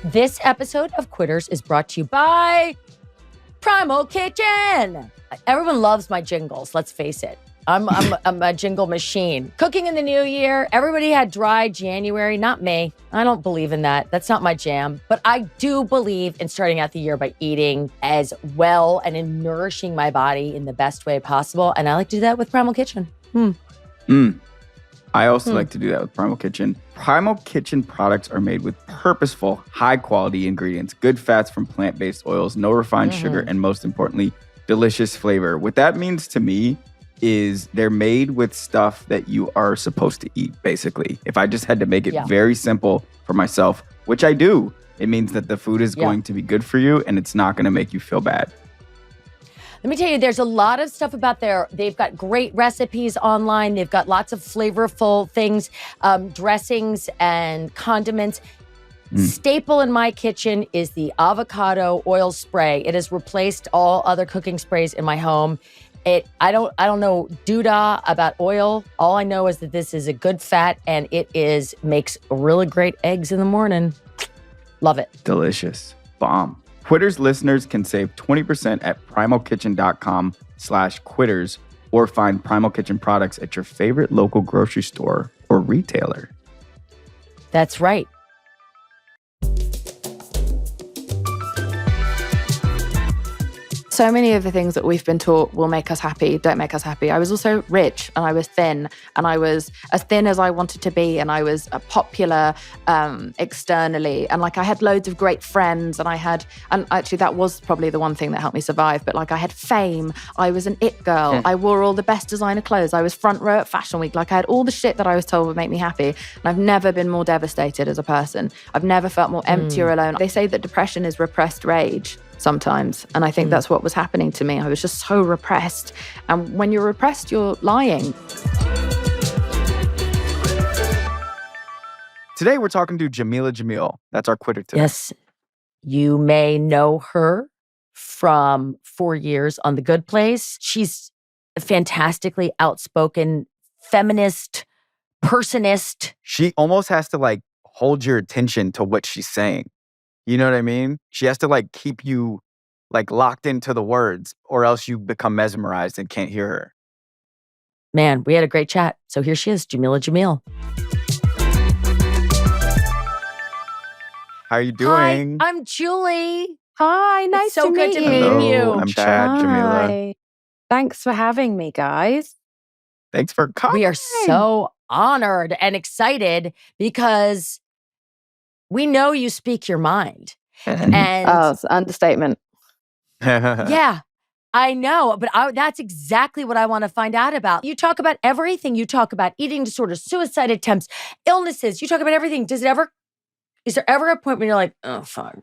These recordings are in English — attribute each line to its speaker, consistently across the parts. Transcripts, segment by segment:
Speaker 1: This episode of Quitters is brought to you by Primal Kitchen. Everyone loves my jingles, let's face it. I'm a jingle machine. Cooking in the new year, everybody had dry January, not me. I don't believe in that. That's not my jam. But I do believe in starting out the year by eating as well and in nourishing my body in the best way possible. And I like to do that with Primal Kitchen.
Speaker 2: I also like to do that with Primal Kitchen. Primal Kitchen products are made with purposeful, high-quality ingredients, good fats from plant-based oils, no refined sugar, and most importantly, delicious flavor. What that means to me is they're made with stuff that you are supposed to eat, basically. If I just had to make it very simple for myself, which I do, it means that the food is going to be good for you and it's not going to make you feel bad.
Speaker 1: Let me tell you, there's a lot of stuff about there. They've got great recipes online. They've got lots of flavorful things, dressings and condiments. Staple in my kitchen is the avocado oil spray. It has replaced all other cooking sprays in my home. I don't know doodah about oil. All I know is that this is a good fat and it makes really great eggs in the morning. Love it.
Speaker 2: Delicious. Bomb. Quitters listeners can save 20% at primalkitchen.com/quitters or find Primal Kitchen products at your favorite local grocery store or retailer.
Speaker 1: That's right.
Speaker 3: So many of the things that we've been taught will make us happy, don't make us happy. I was also rich and I was thin and I was as thin as I wanted to be and I was popular externally. And like I had loads of great friends and actually that was probably the one thing that helped me survive. But like I had fame, I was an it girl. I wore all the best designer clothes. I was front row at Fashion Week. Like I had all the shit that I was told would make me happy. And I've never been more devastated as a person. I've never felt more empty or alone. They say that depression is repressed rage sometimes. And I think that's what was happening to me. I was just so repressed. And when you're repressed, you're lying.
Speaker 2: Today, we're talking to Jameela Jamil. That's our quitter today.
Speaker 1: Yes. You may know her from 4 years on The Good Place. She's a fantastically outspoken feminist, personist.
Speaker 2: She almost has to like hold your attention to what she's saying. You know what I mean? She has to like keep you like locked into the words or else you become mesmerized and can't hear her.
Speaker 1: Man, we had a great chat. So here she is, Jameela Jamil.
Speaker 2: How are you doing?
Speaker 1: Hi, I'm Julie.
Speaker 3: Hi, nice
Speaker 1: It's so
Speaker 3: to
Speaker 1: good
Speaker 3: meet
Speaker 1: to
Speaker 3: you.
Speaker 1: meet
Speaker 2: Hello,
Speaker 1: you.
Speaker 2: I'm Chad, Jameela.
Speaker 4: Hi. Thanks for having me, guys.
Speaker 2: Thanks for coming.
Speaker 1: We are so honored and excited because we know you speak your mind. And
Speaker 4: Oh, it's an understatement.
Speaker 1: yeah, I know, but that's exactly what I want to find out about. You talk about everything. You talk about eating disorders, suicide attempts, illnesses. You talk about everything. Is there ever a point when you're like, oh, fuck?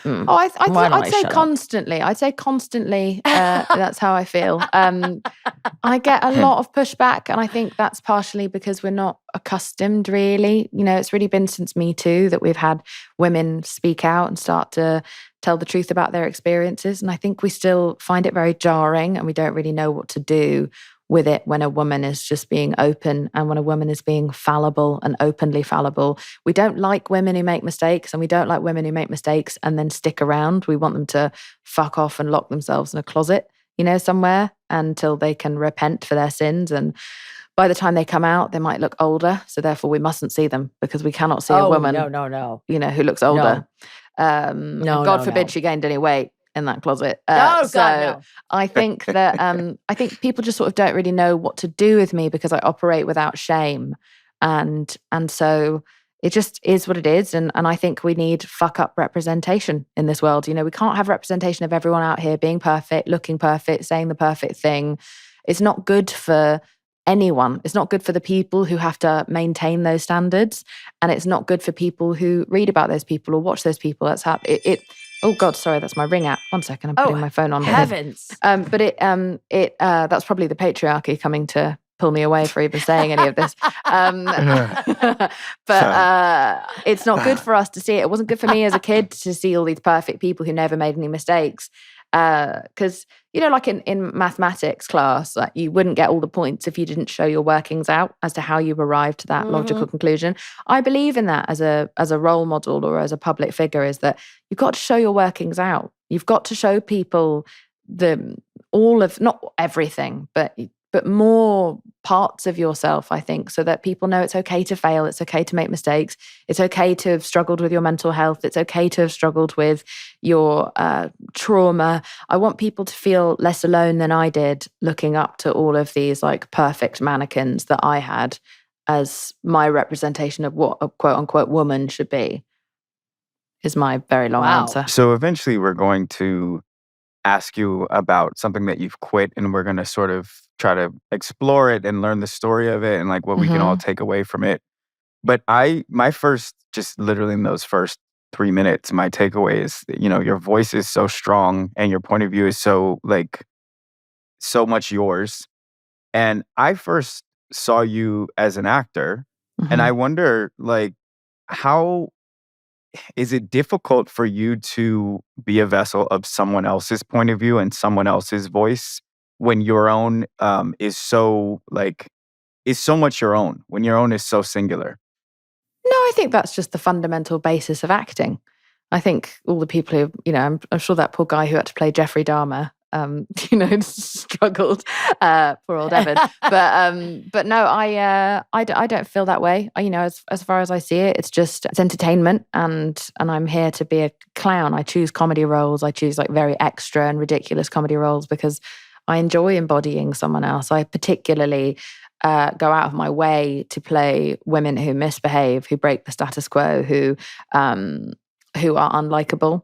Speaker 3: I'd say constantly. I'd say constantly. That's how I feel. I get a lot of pushback, and I think that's partially because we're not accustomed, really. You know, it's really been since Me Too that we've had women speak out and start to tell the truth about their experiences. And I think we still find it very jarring, and we don't really know what to do with it when a woman is just being open and when a woman is being fallible and openly fallible. We don't like women who make mistakes, and we don't like women who make mistakes and then stick around. We want them to fuck off and lock themselves in a closet, you know, somewhere until they can repent for their sins. And by the time they come out, they might look older. So therefore we mustn't see them because we cannot see a woman,
Speaker 1: no.
Speaker 3: you know, who looks older. God forbid she gained any weight in that closet. No. I think that I think people just sort of don't really know what to do with me because I operate without shame, and so it just is what it is. And I think we need fuck up representation in this world. You know, we can't have representation of everyone out here being perfect, looking perfect, saying the perfect thing. It's not good for anyone. It's not good for the people who have to maintain those standards, and it's not good for people who read about those people or watch those people. That's how it oh God, sorry, that's my Ring app. 1 second, I'm putting my phone on.
Speaker 1: Heavens.
Speaker 3: But that's probably the patriarchy coming to pull me away for even saying any of this. But it's not good for us to see it. It wasn't good for me as a kid to see all these perfect people who never made any mistakes. Because, like in mathematics class, like you wouldn't get all the points if you didn't show your workings out as to how you arrived to that logical conclusion. I believe in that as a role model or as a public figure, is that you've got to show your workings out. You've got to show people not everything, but more parts of yourself, I think, so that people know it's okay to fail, it's okay to make mistakes, it's okay to have struggled with your mental health, it's okay to have struggled with your trauma. I want people to feel less alone than I did looking up to all of these like perfect mannequins that I had as my representation of what a quote unquote woman should be, is my very long answer.
Speaker 2: So eventually we're going to ask you about something that you've quit, and we're going to sort of try to explore it and learn the story of it and like what we can all take away from it. But my first, just literally in those first 3 minutes, my takeaway is that, your voice is so strong and your point of view is so much yours. And I first saw you as an actor, and I wonder, like, how is it difficult for you to be a vessel of someone else's point of view and someone else's voice when your own is so much your own, when your own is so singular?
Speaker 3: No, I think that's just the fundamental basis of acting. I think all the people who, I'm sure that poor guy who had to play Jeffrey Dahmer, struggled, poor old Evan. But no, I don't feel that way. As far as I see it, it's entertainment, and I'm here to be a clown. I choose comedy roles. I choose like very extra and ridiculous comedy roles because I enjoy embodying someone else. I particularly go out of my way to play women who misbehave, who break the status quo, who are unlikable,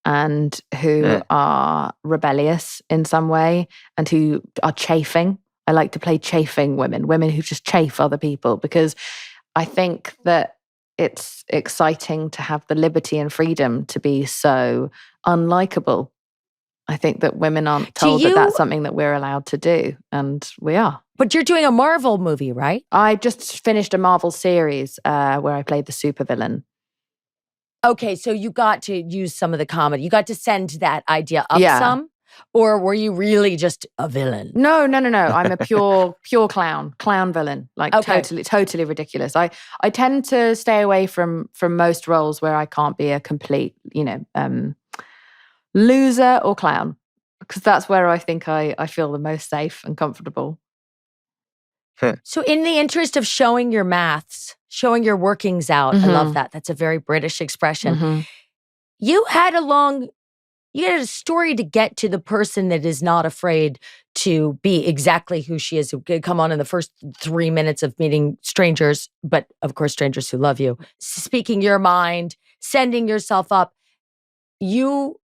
Speaker 3: and who are rebellious in some way, and who are chafing. I like to play chafing women who just chafe other people, because I think that it's exciting to have the liberty and freedom to be so unlikable. I think that women aren't told that that's something that we're allowed to do, and we are.
Speaker 1: But you're doing a Marvel movie, right?
Speaker 3: I just finished a Marvel series where I played the supervillain.
Speaker 1: Okay, so you got to use some of the comedy. You got to send that idea up some? Or were you really just a villain?
Speaker 3: No. I'm a pure clown villain. Like totally ridiculous. I tend to stay away from most roles where I can't be a complete, loser or clown, because that's where I think I feel the most safe and comfortable.
Speaker 1: So in the interest of showing your maths, showing your workings out, I love that. That's a very British expression. You had a story to get to the person that is not afraid to be exactly who she is. Come on in the first 3 minutes of meeting strangers, but of course, strangers who love you. Speaking your mind, sending yourself up. You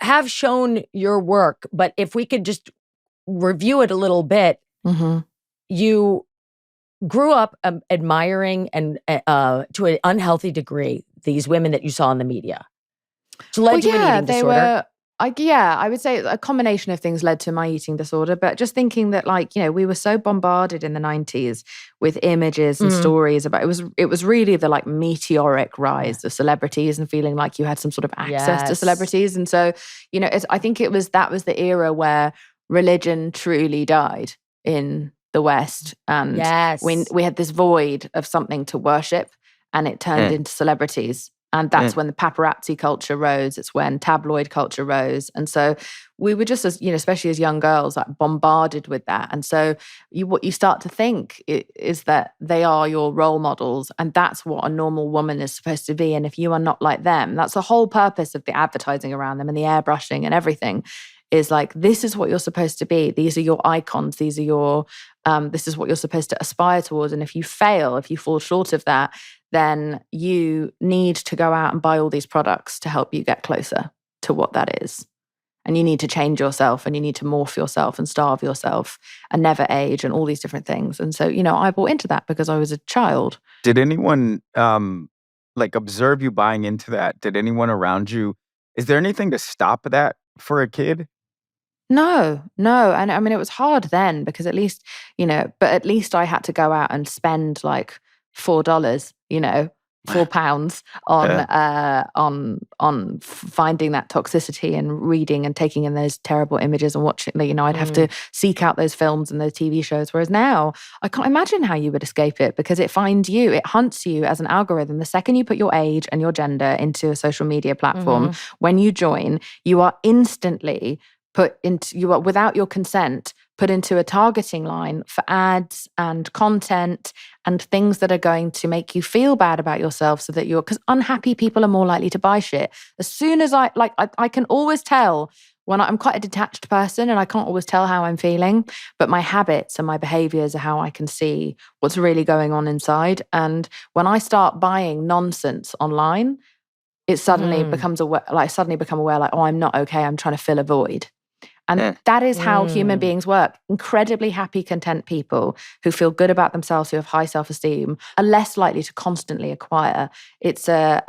Speaker 1: have shown your work, but if we could just review it a little bit, you grew up admiring and to an unhealthy degree these women that you saw in the media. So led to an eating disorder.
Speaker 3: I would say a combination of things led to my eating disorder, but just thinking that we were so bombarded in the 90s with images and stories about it was really the like meteoric rise of celebrities and feeling like you had some sort of access to celebrities. And so, I think that was the era where religion truly died in the West. And we had this void of something to worship, and it turned into celebrities. And that's when the paparazzi culture rose. It's when tabloid culture rose. And so we were just, especially as young girls, like bombarded with that. And so what you start to think is that they are your role models, and that's what a normal woman is supposed to be. And if you are not like them, that's the whole purpose of the advertising around them and the airbrushing and everything, is like, this is what you're supposed to be. These are your icons. These are your, this is what you're supposed to aspire towards. And if you fail, if you fall short of that, then you need to go out and buy all these products to help you get closer to what that is. And you need to change yourself, and you need to morph yourself and starve yourself and never age and all these different things. And so, I bought into that because I was a child.
Speaker 2: Did anyone observe you buying into that? Did anyone around you, is there anything to stop that for a kid?
Speaker 3: No. And I mean, it was hard then because at least I had to go out and spend like $4, £4 on finding that toxicity and reading and taking in those terrible images and watching. I'd have to seek out those films and those TV shows. Whereas now, I can't imagine how you would escape it, because it hunts you as an algorithm. The second you put your age and your gender into a social media platform, when you join, you are instantly without your consent, put into a targeting line for ads and content and things that are going to make you feel bad about yourself, so that because unhappy people are more likely to buy shit. As soon as I can always tell when I'm quite a detached person, and I can't always tell how I'm feeling, but my habits and my behaviors are how I can see what's really going on inside. And when I start buying nonsense online, it suddenly become aware, like, oh, I'm not okay. I'm trying to fill a void. And that is how human beings work. Incredibly happy, content people who feel good about themselves, who have high self-esteem, are less likely to constantly acquire. It's just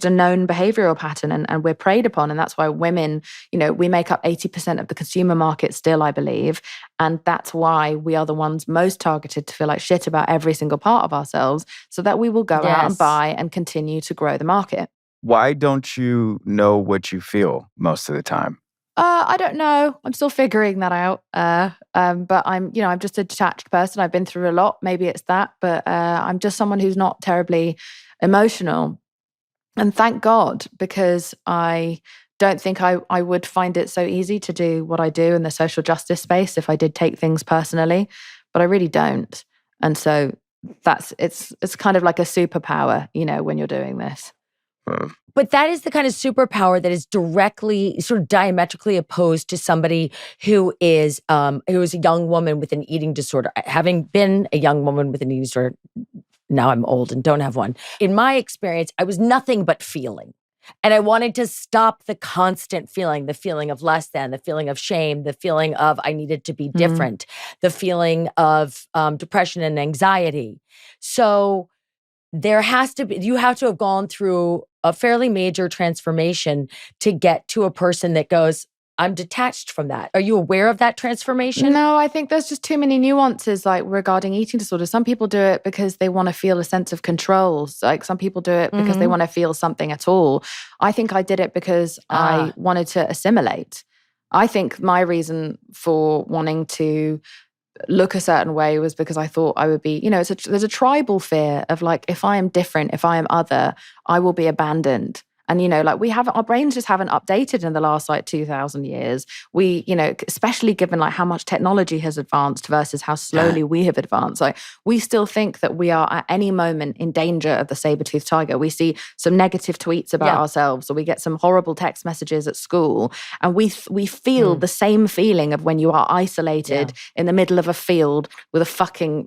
Speaker 3: a known behavioral pattern, and we're preyed upon. And that's why women, we make up 80% of the consumer market still, I believe. And that's why we are the ones most targeted to feel like shit about every single part of ourselves, so that we will go out and buy and continue to grow the market.
Speaker 2: Why don't you know what you feel most of the time?
Speaker 3: I don't know. I'm still figuring that out. But I'm just a detached person. I've been through a lot. Maybe it's that. But I'm just someone who's not terribly emotional. And thank God, because I don't think I would find it so easy to do what I do in the social justice space if I did take things personally. But I really don't. And so it's kind of like a superpower, when you're doing this.
Speaker 1: But that is the kind of superpower that is directly, sort of diametrically opposed to somebody who is a young woman with an eating disorder. Having been a young woman with an eating disorder, now I'm old and don't have one. In my experience, I was nothing but feeling. And I wanted to stop the constant feeling, the feeling of less than, the feeling of shame, the feeling of I needed to be different, the feeling of depression and anxiety. So you have to have gone through a fairly major transformation to get to a person that goes, I'm detached from that. Are you aware of that transformation?
Speaker 3: No, I think there's just too many nuances regarding eating disorders. Some people do it because they want to feel a sense of control. Like some people do it because they want to feel something at all. I think I did it because I wanted to assimilate. I think my reason for wanting to look a certain way was because I thought I would be, there's a tribal fear of like, if I am different, if I am other, I will be abandoned. And, our brains just haven't updated in the last 2,000 years. We, especially given how much technology has advanced versus how slowly we have advanced. We still think that we are at any moment in danger of the saber-toothed tiger. We see some negative tweets about ourselves, or we get some horrible text messages at school. And we feel the same feeling of when you are isolated in the middle of a field with a fucking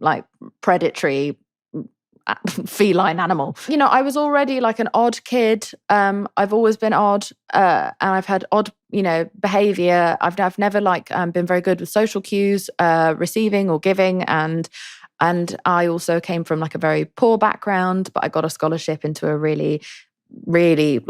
Speaker 3: predatory feline animal. I was already an odd kid. I've always been odd, and I've had odd, behavior. I've never been very good with social cues, receiving or giving, and I also came from a very poor background, but I got a scholarship into a really, really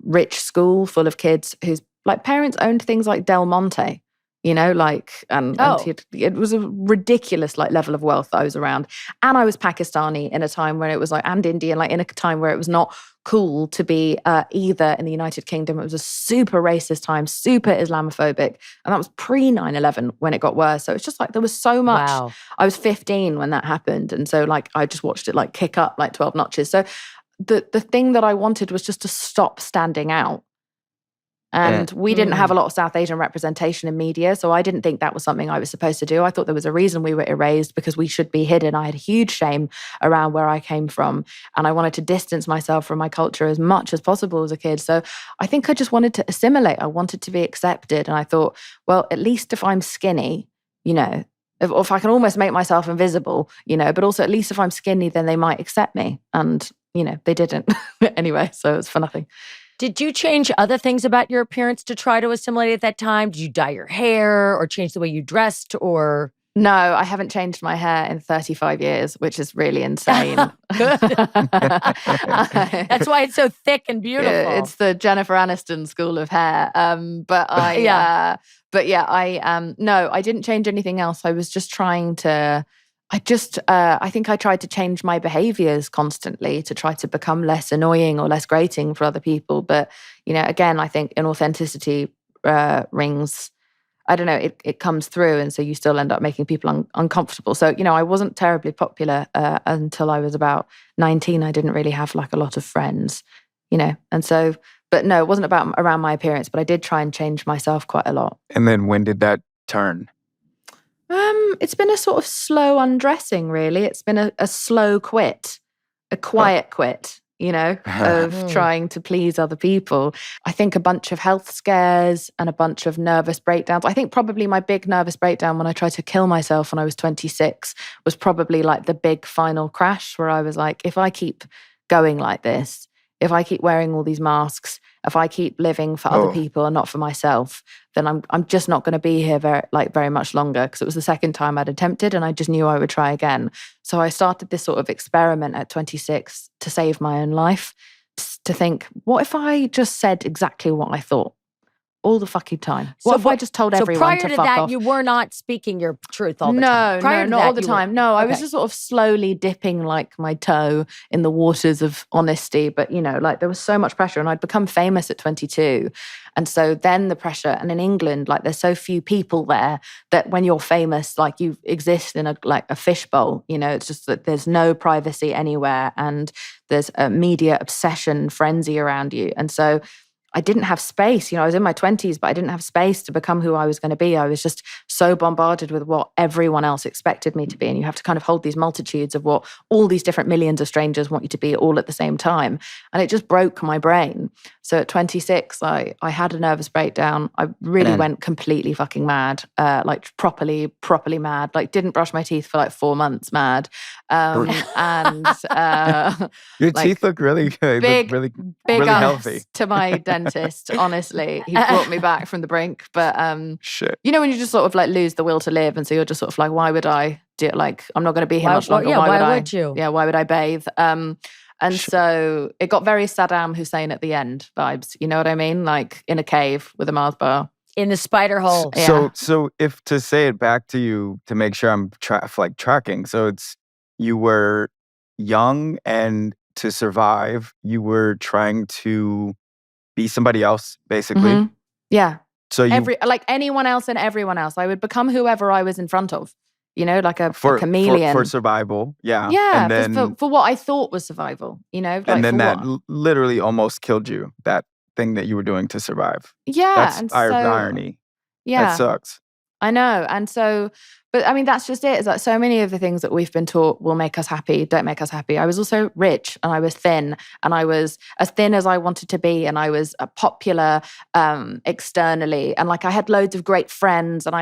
Speaker 3: rich school full of kids whose parents owned things like Del Monte. It was a ridiculous level of wealth that I was around. And I was Pakistani in a time where it was and Indian, in a time where it was not cool to be either in the United Kingdom. It was a super racist time, super Islamophobic. And that was pre 9/11 when it got worse. So it's just there was so much.
Speaker 1: Wow.
Speaker 3: I was 15 when that happened. And so I just watched it kick up 12 notches. So the thing that I wanted was just to stop standing out. And we didn't have a lot of South Asian representation in media, so I didn't think that was something I was supposed to do. I thought there was a reason we were erased, because we should be hidden. I had huge shame around where I came from, and I wanted to distance myself from my culture as much as possible as a kid. So I think I just wanted to assimilate. I wanted to be accepted, and I thought, well, at least if I'm skinny, if I can almost make myself invisible, but also at least if I'm skinny, then they might accept me. And, they didn't anyway, so it's for nothing.
Speaker 1: Did you change other things about your appearance to try to assimilate at that time? Did you dye your hair or change the way you dressed or?
Speaker 3: No, I haven't changed my hair in 35 years, which is really insane.
Speaker 1: Good. That's why it's so thick and beautiful.
Speaker 3: It's the Jennifer Aniston school of hair. No, I didn't change anything else. I was just trying to I think I tried to change my behaviors constantly to try to become less annoying or less grating for other people. But, again, I think inauthenticity rings, I don't know, it comes through. And so you still end up making people uncomfortable. So, I wasn't terribly popular until I was about 19. I didn't really have like a lot of friends, and so, but no, it wasn't about around my appearance, but I did try and change myself quite a lot.
Speaker 2: And then when did that turn?
Speaker 3: It's been a sort of slow undressing, really. It's been a slow quit, a quiet quit, of trying to please other people. I think a bunch of health scares and a bunch of nervous breakdowns. I think probably my big nervous breakdown when I tried to kill myself when I was 26 was probably like the big final crash where I was like, if I keep going like this, if I keep wearing all these masks, if I keep living for other people and not for myself, then I'm just not going to be here very much longer, because it was the second time I'd attempted and I just knew I would try again. So I started this sort of experiment at 26 to save my own life, to think, what if I just said exactly what I thought all the fucking time? What if I just told everyone to fuck off?
Speaker 1: So prior to that, you were not speaking your truth all the time?
Speaker 3: No, not all the time. No, I was just sort of slowly dipping like my toe in the waters of honesty. But, like there was so much pressure, and I'd become famous at 22. And so then the pressure, and in England, like there's so few people there that when you're famous, like you exist in a fishbowl, it's just that there's no privacy anywhere and there's a media obsession frenzy around you. And so I didn't have space. I was in my 20s, but I didn't have space to become who I was going to be. I was just so bombarded with what everyone else expected me to be. And you have to kind of hold these multitudes of what all these different millions of strangers want you to be all at the same time. And it just broke my brain. So at 26, I had a nervous breakdown. I really went completely fucking mad, like properly mad, like didn't brush my teeth for like 4 months mad. And
Speaker 2: your teeth look really good.
Speaker 3: Big
Speaker 2: healthy.
Speaker 3: To my dentist, honestly. He brought me back from the brink. But
Speaker 2: shit.
Speaker 3: When you just sort of like lose the will to live, and so you're just sort of like, why would I do it? Like, I'm not going to be here much longer.
Speaker 1: Why would you?
Speaker 3: Yeah, why would I bathe? And so it got very Saddam Hussein at the end vibes. You know what I mean? Like in a cave with a Mars bar.
Speaker 1: In the spider hole.
Speaker 2: So if to say it back to you to make sure I'm tracking. So it's, you were young, and to survive, you were trying to be somebody else, basically.
Speaker 3: Mm-hmm. Yeah.
Speaker 2: So
Speaker 3: like anyone else and everyone else, I would become whoever I was in front of. Like a chameleon.
Speaker 2: For survival, yeah.
Speaker 3: Yeah,
Speaker 2: and then,
Speaker 3: for what I thought was survival, Like
Speaker 2: and then that literally almost killed you, that thing that you were doing to survive.
Speaker 3: Yeah.
Speaker 2: That's irony.
Speaker 3: Yeah.
Speaker 2: That sucks.
Speaker 3: I know. And so, but I mean, that's just it. It's like so many of the things that we've been taught will make us happy, don't make us happy. I was also rich, and I was thin, and I was as thin as I wanted to be. And I was popular externally. And like I had loads of great friends, and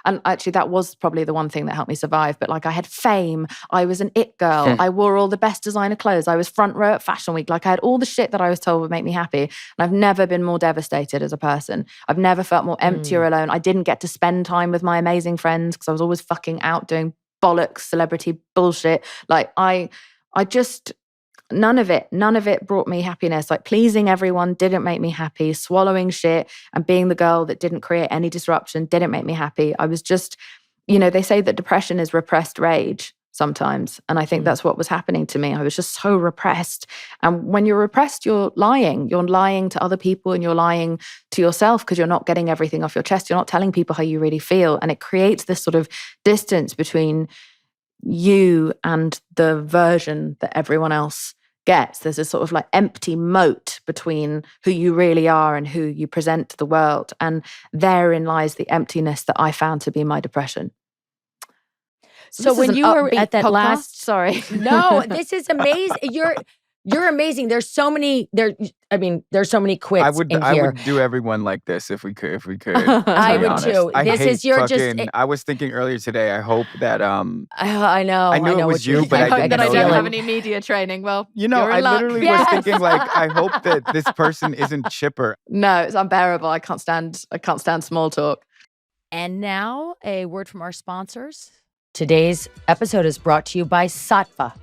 Speaker 3: and actually that was probably the one thing that helped me survive. But like I had fame. I was an it girl. I wore all the best designer clothes. I was front row at Fashion Week. Like I had all the shit that I was told would make me happy. And I've never been more devastated as a person. I've never felt more empty or alone. I didn't get to spend time with my amazing friends because I was always fucking out doing bollocks celebrity bullshit. Like I just, none of it brought me happiness. Like pleasing everyone didn't make me happy. Swallowing shit and being the girl that didn't create any disruption didn't make me happy. I was just, they say that depression is repressed rage sometimes. And I think that's what was happening to me. I was just so repressed. And when you're repressed, you're lying. You're lying to other people, and you're lying to yourself because you're not getting everything off your chest. You're not telling people how you really feel. And it creates this sort of distance between you and the version that everyone else gets. There's a sort of like empty moat between who you really are and who you present to the world. And therein lies the emptiness that I found to be my depression.
Speaker 1: So when you were at that
Speaker 3: podcast? Sorry.
Speaker 1: No, this is amazing. You're amazing. There's so many there's so many quits in here.
Speaker 2: I would do everyone like this if we could.
Speaker 1: I would too.
Speaker 2: I was thinking earlier today, I hope that
Speaker 1: I know.
Speaker 2: I knew it was you, but I didn't know.
Speaker 3: I don't have any media training. Well,
Speaker 2: I literally was thinking like, I hope that this person isn't chipper.
Speaker 3: No, it's unbearable. I can't stand small talk.
Speaker 1: And now a word from our sponsors. Today's episode is brought to you by Sattva.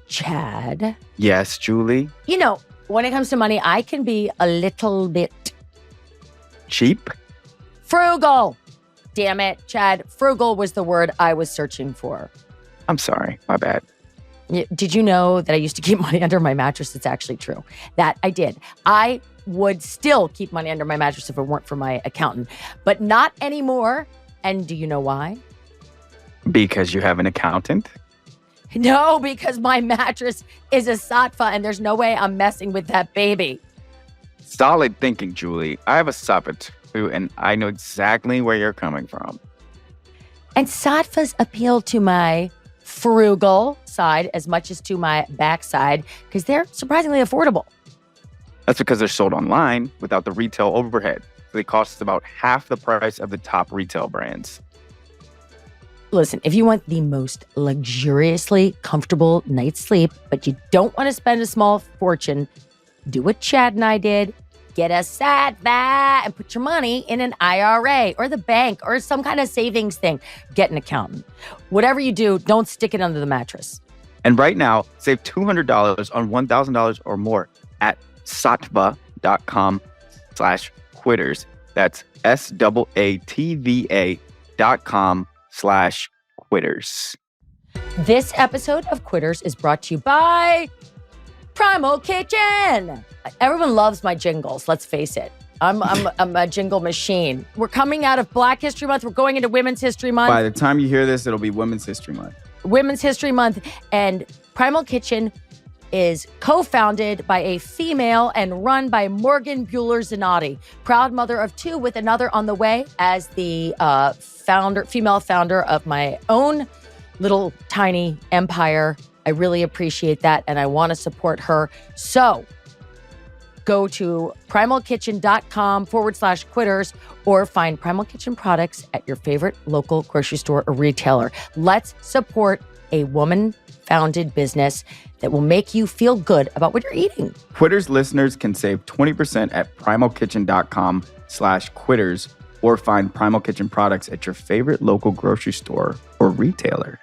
Speaker 1: Chad.
Speaker 2: Yes, Julie.
Speaker 1: When it comes to money, I can be a little bit
Speaker 2: cheap.
Speaker 1: Frugal. Damn it, Chad. Frugal was the word I was searching for.
Speaker 2: I'm sorry. My bad.
Speaker 1: Did you know that I used to keep money under my mattress? It's actually true. That I did. I would still keep money under my mattress if it weren't for my accountant, but not anymore. And do you know why?
Speaker 2: Because you have an accountant?
Speaker 1: No, because my mattress is a Sattva and there's no way I'm messing with that baby.
Speaker 2: Solid thinking, Julie. I have a Sattva too, and I know exactly where you're coming from.
Speaker 1: And Sattvas appeal to my frugal side as much as to my backside because they're surprisingly affordable.
Speaker 2: That's because they're sold online without the retail overhead. So they cost about half the price of the top retail brands.
Speaker 1: Listen, if you want the most luxuriously comfortable night's sleep, but you don't want to spend a small fortune, do what Chad and I did. Get a Sattva and put your money in an IRA or the bank or some kind of savings thing. Get an accountant. Whatever you do, don't stick it under the mattress.
Speaker 2: And right now, save $200 on $1,000 or more at sattva.com/quitters. That's SATVA.com/quitters. This
Speaker 1: episode of Quitters is brought to you by Primal Kitchen. Everyone loves my jingles, let's face it. I'm a jingle machine. We're coming out of Black History Month. We're going into Women's History Month.
Speaker 2: By the time you hear this, it'll be Women's History Month.
Speaker 1: Women's History Month. And Primal Kitchen is co-founded by a female and run by Morgan Bueller-Zanotti, proud mother of two with another on the way as the female founder of my own little tiny empire. I really appreciate that, and I want to support her. So go to primalkitchen.com/quitters or find Primal Kitchen products at your favorite local grocery store or retailer. Let's support a woman-founded business that will make you feel good about what you're eating.
Speaker 2: Quitters listeners can save 20% at primalkitchen.com/quitters or find Primal Kitchen products at your favorite local grocery store or retailer.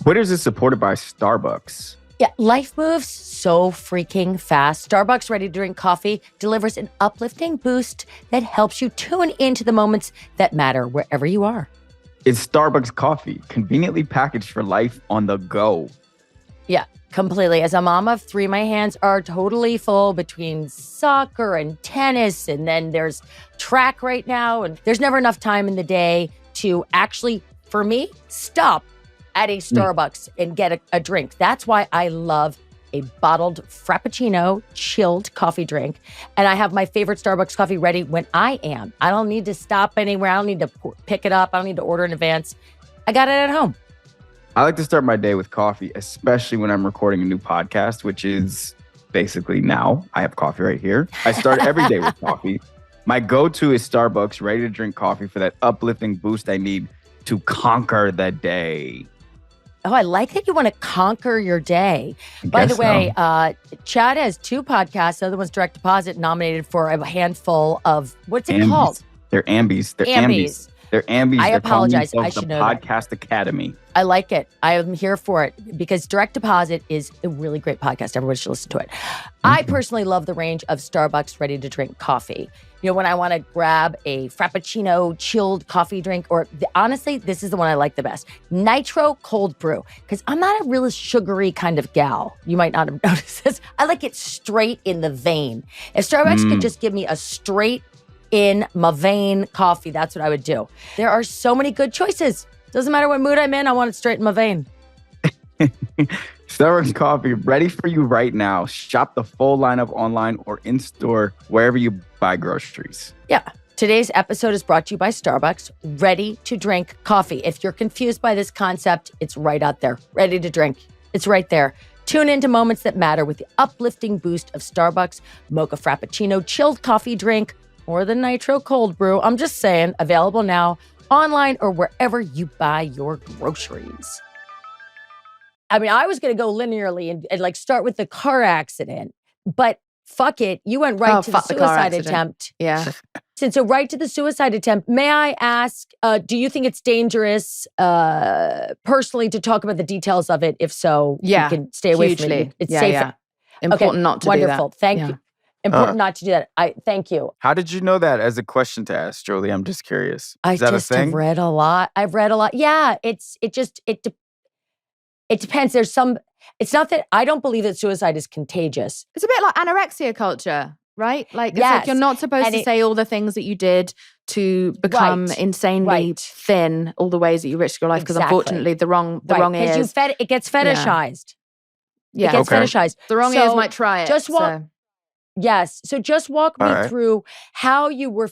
Speaker 2: Quitters is supported by Starbucks.
Speaker 1: Yeah, life moves so freaking fast. Starbucks ready-to-drink coffee delivers an uplifting boost that helps you tune into the moments that matter wherever you are.
Speaker 2: It's Starbucks coffee, conveniently packaged for life on the go.
Speaker 1: Yeah, completely. As a mom of three, my hands are totally full between soccer and tennis, and then there's track right now, and there's never enough time in the day to actually, for me, stop at a Starbucks and get a drink. That's why I love a bottled Frappuccino chilled coffee drink. And I have my favorite Starbucks coffee ready when I am. I don't need to stop anywhere. I don't need to pick it up. I don't need to order in advance. I got it at home.
Speaker 2: I like to start my day with coffee, especially when I'm recording a new podcast, which is basically now. I have coffee right here. I start every day with coffee. My go-to is Starbucks, ready to drink coffee for that uplifting boost I need to conquer the day.
Speaker 1: Oh, I like that you want to conquer your day. By the way, Chad has two podcasts. The other one's Direct Deposit, nominated for a handful of, what's it called?
Speaker 2: They're Ambies. They're
Speaker 1: Ambies.
Speaker 2: They're Ambies.
Speaker 1: I apologize. I should
Speaker 2: the
Speaker 1: know
Speaker 2: Podcast Academy.
Speaker 1: I like it. I am here for it because Direct Deposit is a really great podcast. Everyone should listen to it. I personally love the range of Starbucks ready-to-drink coffee. You know, when I want to grab a Frappuccino chilled coffee drink, or honestly, this is the one I like the best. Nitro cold brew, because I'm not a really sugary kind of gal. You might not have noticed this. I like it straight in the vein. If Starbucks could just give me a straight in my vein coffee, that's what I would do. There are so many good choices. Doesn't matter what mood I'm in, I want it straight in my vein.
Speaker 2: Starbucks coffee, ready for you right now. Shop the full lineup online or in-store, wherever you buy groceries.
Speaker 1: Yeah. Today's episode is brought to you by Starbucks, ready to drink coffee. If you're confused by this concept, it's right out there. Ready to drink. It's right there. Tune into moments that matter with the uplifting boost of Starbucks Mocha Frappuccino chilled coffee drink or the Nitro cold brew. I'm just saying, available now, online or wherever you buy your groceries. I mean, I was going to go linearly and like start with the car accident, but fuck it. You went right to the suicide attempt.
Speaker 3: Yeah.
Speaker 1: So right to the suicide attempt. May I ask, do you think it's dangerous personally to talk about the details of it? If so, you can stay away from it. It's safe.
Speaker 3: Important not to do that.
Speaker 1: Wonderful. Thank you. important not to do that. I thank you.
Speaker 2: How did you know that as a question to ask, Jolie? I'm just curious.
Speaker 1: I
Speaker 2: Is that
Speaker 1: just
Speaker 2: a thing?
Speaker 1: have read a lot. I've read a lot. Yeah, it depends. It's not that I don't believe that suicide is contagious.
Speaker 3: It's a bit like anorexia culture, right? Like, it's
Speaker 1: Yes.
Speaker 3: like you're not supposed to say all the things that you did to become insanely thin, all the ways that you risked your life, because unfortunately the wrong ears.
Speaker 1: It gets fetishized.
Speaker 3: Yeah.
Speaker 1: It gets fetishized.
Speaker 3: The wrong ears might try it.
Speaker 1: Yes. So just walk me through how you were,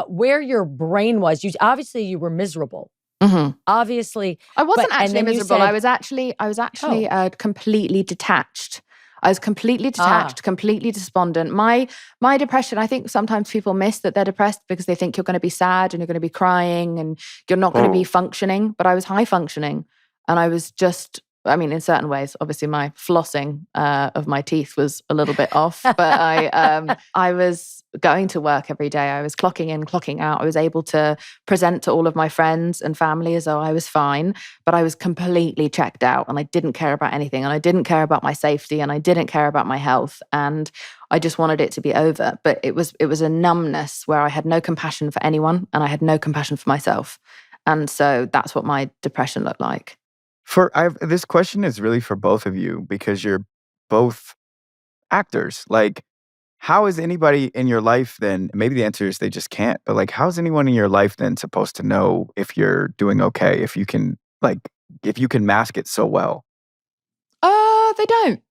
Speaker 1: where your brain was. Obviously you were miserable.
Speaker 3: Mm-hmm.
Speaker 1: Obviously,
Speaker 3: I wasn't actually miserable. I was actually completely detached. I was completely detached, completely despondent. My depression, I think sometimes people miss that they're depressed because they think you're going to be sad and you're going to be crying and you're not going to be functioning. But I was high functioning, and I was just, I mean, in certain ways, obviously my flossing of my teeth was a little bit off, but I was going to work every day. I was clocking in, clocking out. I was able to present to all of my friends and family as though I was fine, but I was completely checked out and I didn't care about anything, and I didn't care about my safety, and I didn't care about my health, and I just wanted it to be over. But it was a numbness where I had no compassion for anyone and I had no compassion for myself. And so that's what my depression looked like.
Speaker 2: This question is really for both of you because you're both actors. Like, how is anybody in your life then, maybe the answer is they just can't, but like, how's anyone in your life then supposed to know if you're doing okay, if you can mask it so well?
Speaker 3: They don't.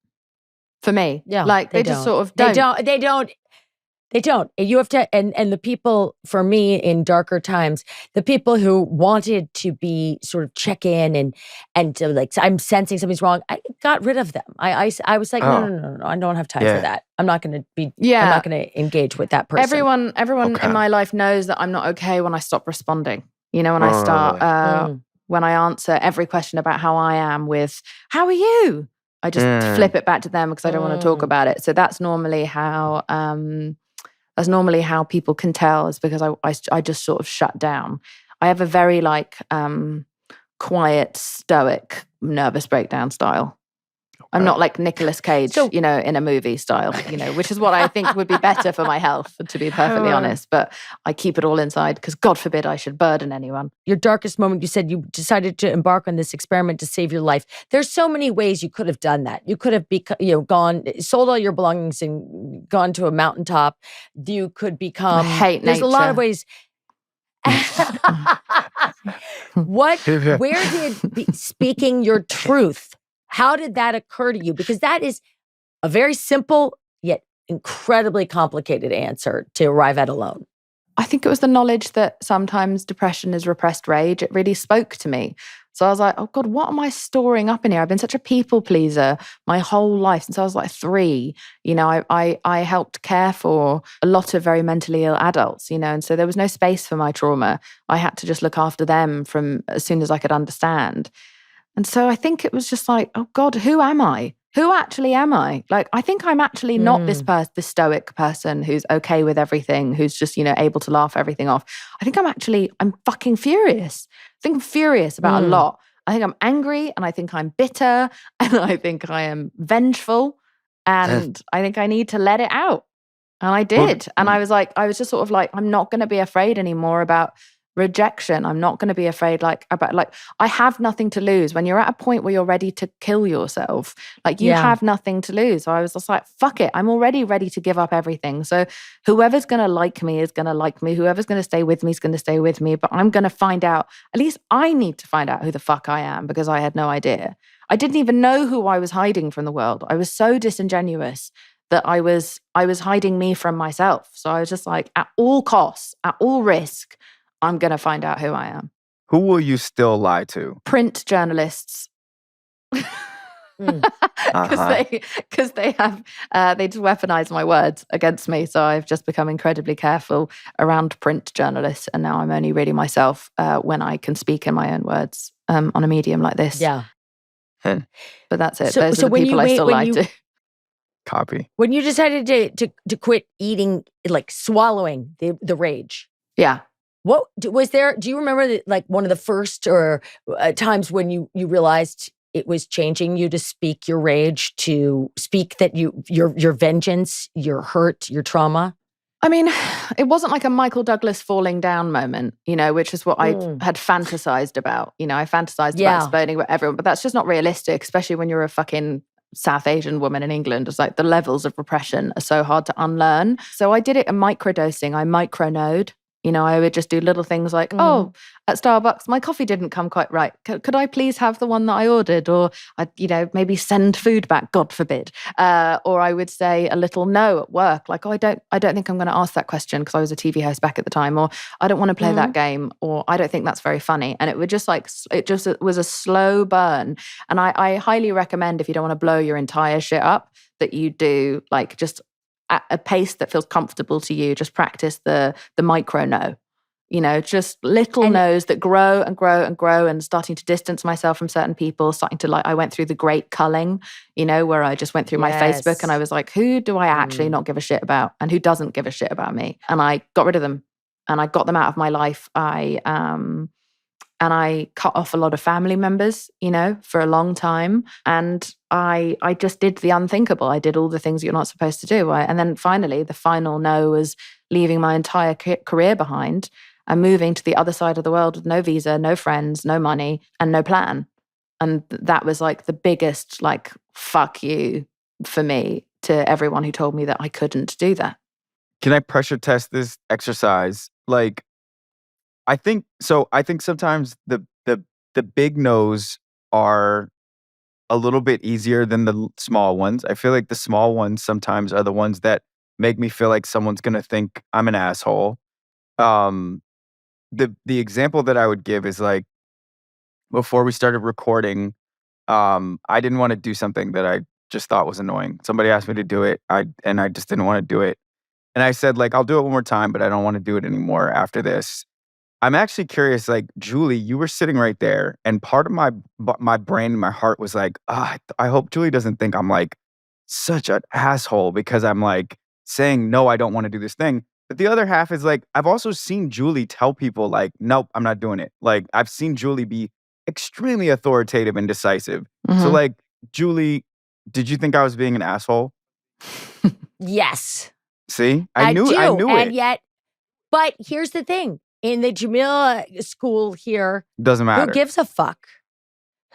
Speaker 3: For me. Yeah. Like, they just sort of don't.
Speaker 1: They don't. You have to, and the people, for me, in darker times, the people who wanted to be sort of check in and to like, I'm sensing something's wrong, I got rid of them. I was like, no, I don't have time for that. I'm not going to I'm not going to engage with that person.
Speaker 3: Everyone in my life knows that I'm not okay when I stop responding. You know, when I start, when I answer every question about how I am with, how are you? I just flip it back to them because I don't want to talk about it. So that's normally how people can tell, is because I just sort of shut down. I have a very quiet, stoic, nervous breakdown style. I'm not like Nicolas Cage, in a movie style, which is what I think would be better for my health, to be perfectly honest. But I keep it all inside because God forbid I should burden anyone.
Speaker 1: Your darkest moment, you said you decided to embark on this experiment to save your life. There's so many ways you could have done that. You could have sold all your belongings and gone to a mountaintop. You could become.
Speaker 3: I hate
Speaker 1: There's
Speaker 3: nature.
Speaker 1: A lot of ways. Where did speaking your truth? How did that occur to you? Because that is a very simple yet incredibly complicated answer to arrive at alone.
Speaker 3: I think it was the knowledge that sometimes depression is repressed rage. It really spoke to me. So I was like, oh God, what am I storing up in here? I've been such a people pleaser my whole life since I was like 3. I helped care for a lot of very mentally ill adults, and so there was no space for my trauma. I had to just look after them from as soon as I could understand. And so I think it was just like, oh God, who am I? Who actually am I? Like, I think I'm actually not this stoic person who's okay with everything, who's just, able to laugh everything off. I think I'm fucking furious. I think I'm furious about a lot. I think I'm angry, and I think I'm bitter, and I think I am vengeful, and I think I need to let it out. And I did. And I was just sort of like, I'm not going to be afraid anymore about rejection. I'm not going to be afraid I have nothing to lose. When you're at a point where you're ready to kill yourself, you have nothing to lose. So I was just like, fuck it. I'm already ready to give up everything. So whoever's going to like me is going to like me. Whoever's going to stay with me is going to stay with me. But I'm going to find out, at least I need to find out who the fuck I am, because I had no idea. I didn't even know who I was hiding from the world. I was so disingenuous that I was hiding me from myself. So I was just like, at all costs, at all risk, I'm going to find out who I am.
Speaker 2: Who will you still lie to?
Speaker 3: Print journalists. Because they have, they just weaponize my words against me. So I've just become incredibly careful around print journalists. And now I'm only really myself when I can speak in my own words on a medium like this.
Speaker 1: Yeah.
Speaker 3: But that's it. Those are the people I still lie to.
Speaker 2: Copy.
Speaker 1: When you decided to quit eating, swallowing the rage.
Speaker 3: Yeah.
Speaker 1: What was there? Do you remember one of the first or times when you realized it was changing you to speak your rage, to speak that your vengeance, your hurt, your trauma?
Speaker 3: I mean, it wasn't like a Michael Douglas falling down moment, which is what I had fantasized about. I fantasized about exploding with everyone, but that's just not realistic, especially when you're a fucking South Asian woman in England. It's like the levels of repression are so hard to unlearn. So I did it in microdosing. I micronode. I would just do little things like, oh, at Starbucks, my coffee didn't come quite right. Could I please have the one that I ordered? Or, maybe send food back, God forbid. Or I would say a little no at work. Like, oh, I don't think I'm going to ask that question because I was a TV host back at the time. Or I don't want to play that game. Or I don't think that's very funny. And it would just it was a slow burn. And I highly recommend, if you don't want to blow your entire shit up, that you do like just at a pace that feels comfortable to you, just practice the micro no. Just little no's that grow and grow and grow, and starting to distance myself from certain people, starting to I went through the great culling, where I just went through my Facebook and I was like, who do I actually not give a shit about and who doesn't give a shit about me? And I got rid of them and I got them out of my life. And I cut off a lot of family members, for a long time. And I just did the unthinkable. I did all the things you're not supposed to do. And then finally, the final no was leaving my entire career behind and moving to the other side of the world with no visa, no friends, no money, and no plan. And that was like the biggest, fuck you for me to everyone who told me that I couldn't do that.
Speaker 2: Can I pressure test this exercise? I think sometimes the big no's are a little bit easier than the small ones. I feel like the small ones sometimes are the ones that make me feel like someone's going to think I'm an asshole. The example that I would give is before we started recording, I didn't want to do something that I just thought was annoying. Somebody asked me to do it, and I just didn't want to do it. And I said, I'll do it one more time, but I don't want to do it anymore after this. I'm actually curious, Julie, you were sitting right there, and part of my brain and my heart was like, I hope Julie doesn't think I'm such an asshole because I'm saying, no, I don't want to do this thing. But the other half is I've also seen Julie tell people nope, I'm not doing it. I've seen Julie be extremely authoritative and decisive. Mm-hmm. So Julie, did you think I was being an asshole?
Speaker 1: Yes.
Speaker 2: See, I knew it.
Speaker 1: And yet, but here's the thing. In the Jameela school here,
Speaker 2: doesn't matter.
Speaker 1: Who gives a fuck?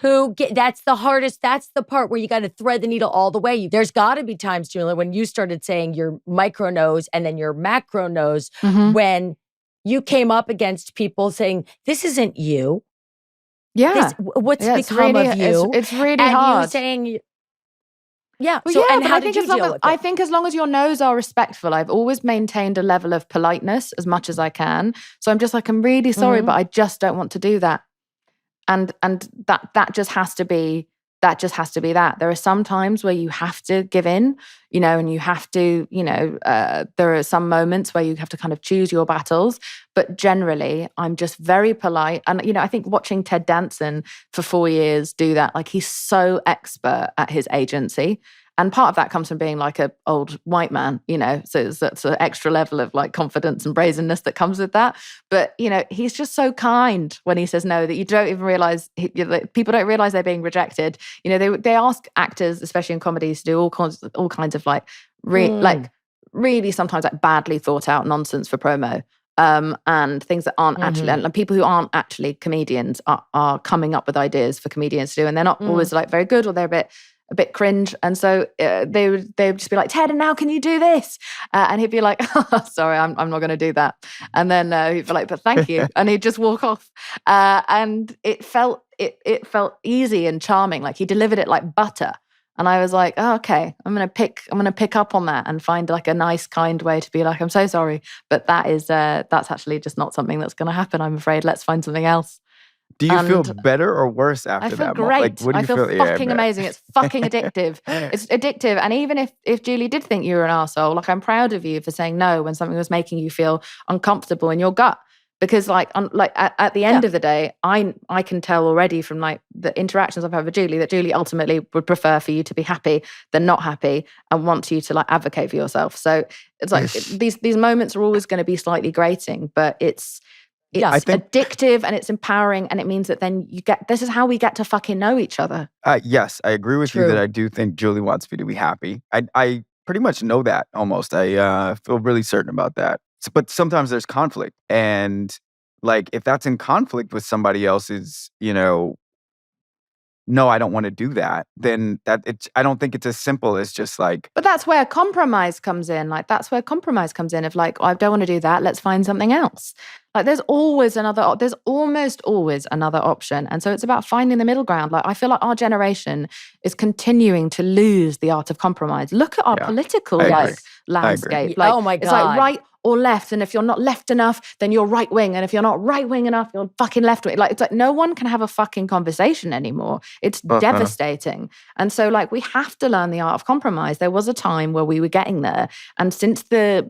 Speaker 1: That's the hardest. That's the part where you got to thread the needle all the way. There's got to be times, Jameela, when you started saying your micro no's and then your macro no's, when you came up against people saying, "This isn't you."
Speaker 3: Yeah,
Speaker 1: what's become of you?
Speaker 3: It's really hard.
Speaker 1: You saying. Yeah.
Speaker 3: Well, and how did you deal with it? I think as long as your no's are respectful, I've always maintained a level of politeness as much as I can. So I'm just I'm really sorry, but I just don't want to do that. And that just has to be that. There are some times where you have to give in, and you have to, there are some moments where you have to kind of choose your battles. But generally, I'm just very polite. And, I think watching Ted Danson for 4 years do that, he's so expert at his agency. And part of that comes from being an old white man, so that's an extra level of confidence and brazenness that comes with that. But, he's just so kind when he says no that you don't even realize, people don't realize they're being rejected. They ask actors, especially in comedies, to do all kinds of really sometimes badly thought out nonsense for promo. And things that aren't actually, and people who aren't actually comedians are coming up with ideas for comedians to do. And they're not always very good, or they're a bit cringe. And so they would just be like, Ted, and now can you do this? And he'd be like, oh, sorry, I'm not going to do that. And then he'd be like, but thank you. And he'd just walk off. And it felt easy and charming. He delivered it like butter. And I was like, oh, okay, I'm going to pick up on that and find a nice, kind way to be I'm so sorry. But that's actually just not something that's going to happen, I'm afraid. Let's find something else.
Speaker 2: Do you feel better or worse after that?
Speaker 3: I feel great. What do you feel? Fucking amazing. It's fucking addictive. It's addictive. And even if Julie did think you were an arsehole, I'm proud of you for saying no when something was making you feel uncomfortable in your gut. Because at the end of the day, I can tell already from the interactions I've had with Julie that Julie ultimately would prefer for you to be happy than not happy and wants you to advocate for yourself. So it's these moments are always going to be slightly grating, but it's It's addictive and it's empowering, and it means that then this is how we get to fucking know each other.
Speaker 2: Yes, I agree with you that I do think Julie wants me to be happy. I pretty much know that almost. I feel really certain about that. But sometimes there's conflict. And like, if that's in conflict with somebody else's, no, I don't want to do that, then I don't think it's as simple as just like.
Speaker 3: But that's where compromise comes in. Like, that's where compromise comes in of like, I don't want to do that. Let's find something else. Like, there's almost always another option. And so it's about finding the middle ground. Like, I feel like our generation is continuing to lose the art of compromise. Look at our political landscape. Like,
Speaker 1: oh my God.
Speaker 3: It's like right or left. And if you're not left enough, then you're right wing. And if you're not right wing enough, you're fucking left wing. Like, it's like no one can have a fucking conversation anymore. It's devastating. And so like, we have to learn the art of compromise. There was a time where we were getting there. And since the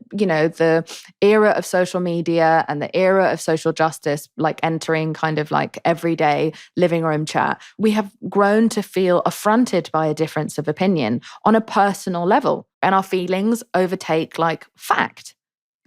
Speaker 3: era of social media and the era of social justice, like entering kind of like everyday living room chat, we have grown to feel affronted by a difference of opinion on a personal level. And our feelings overtake like fact.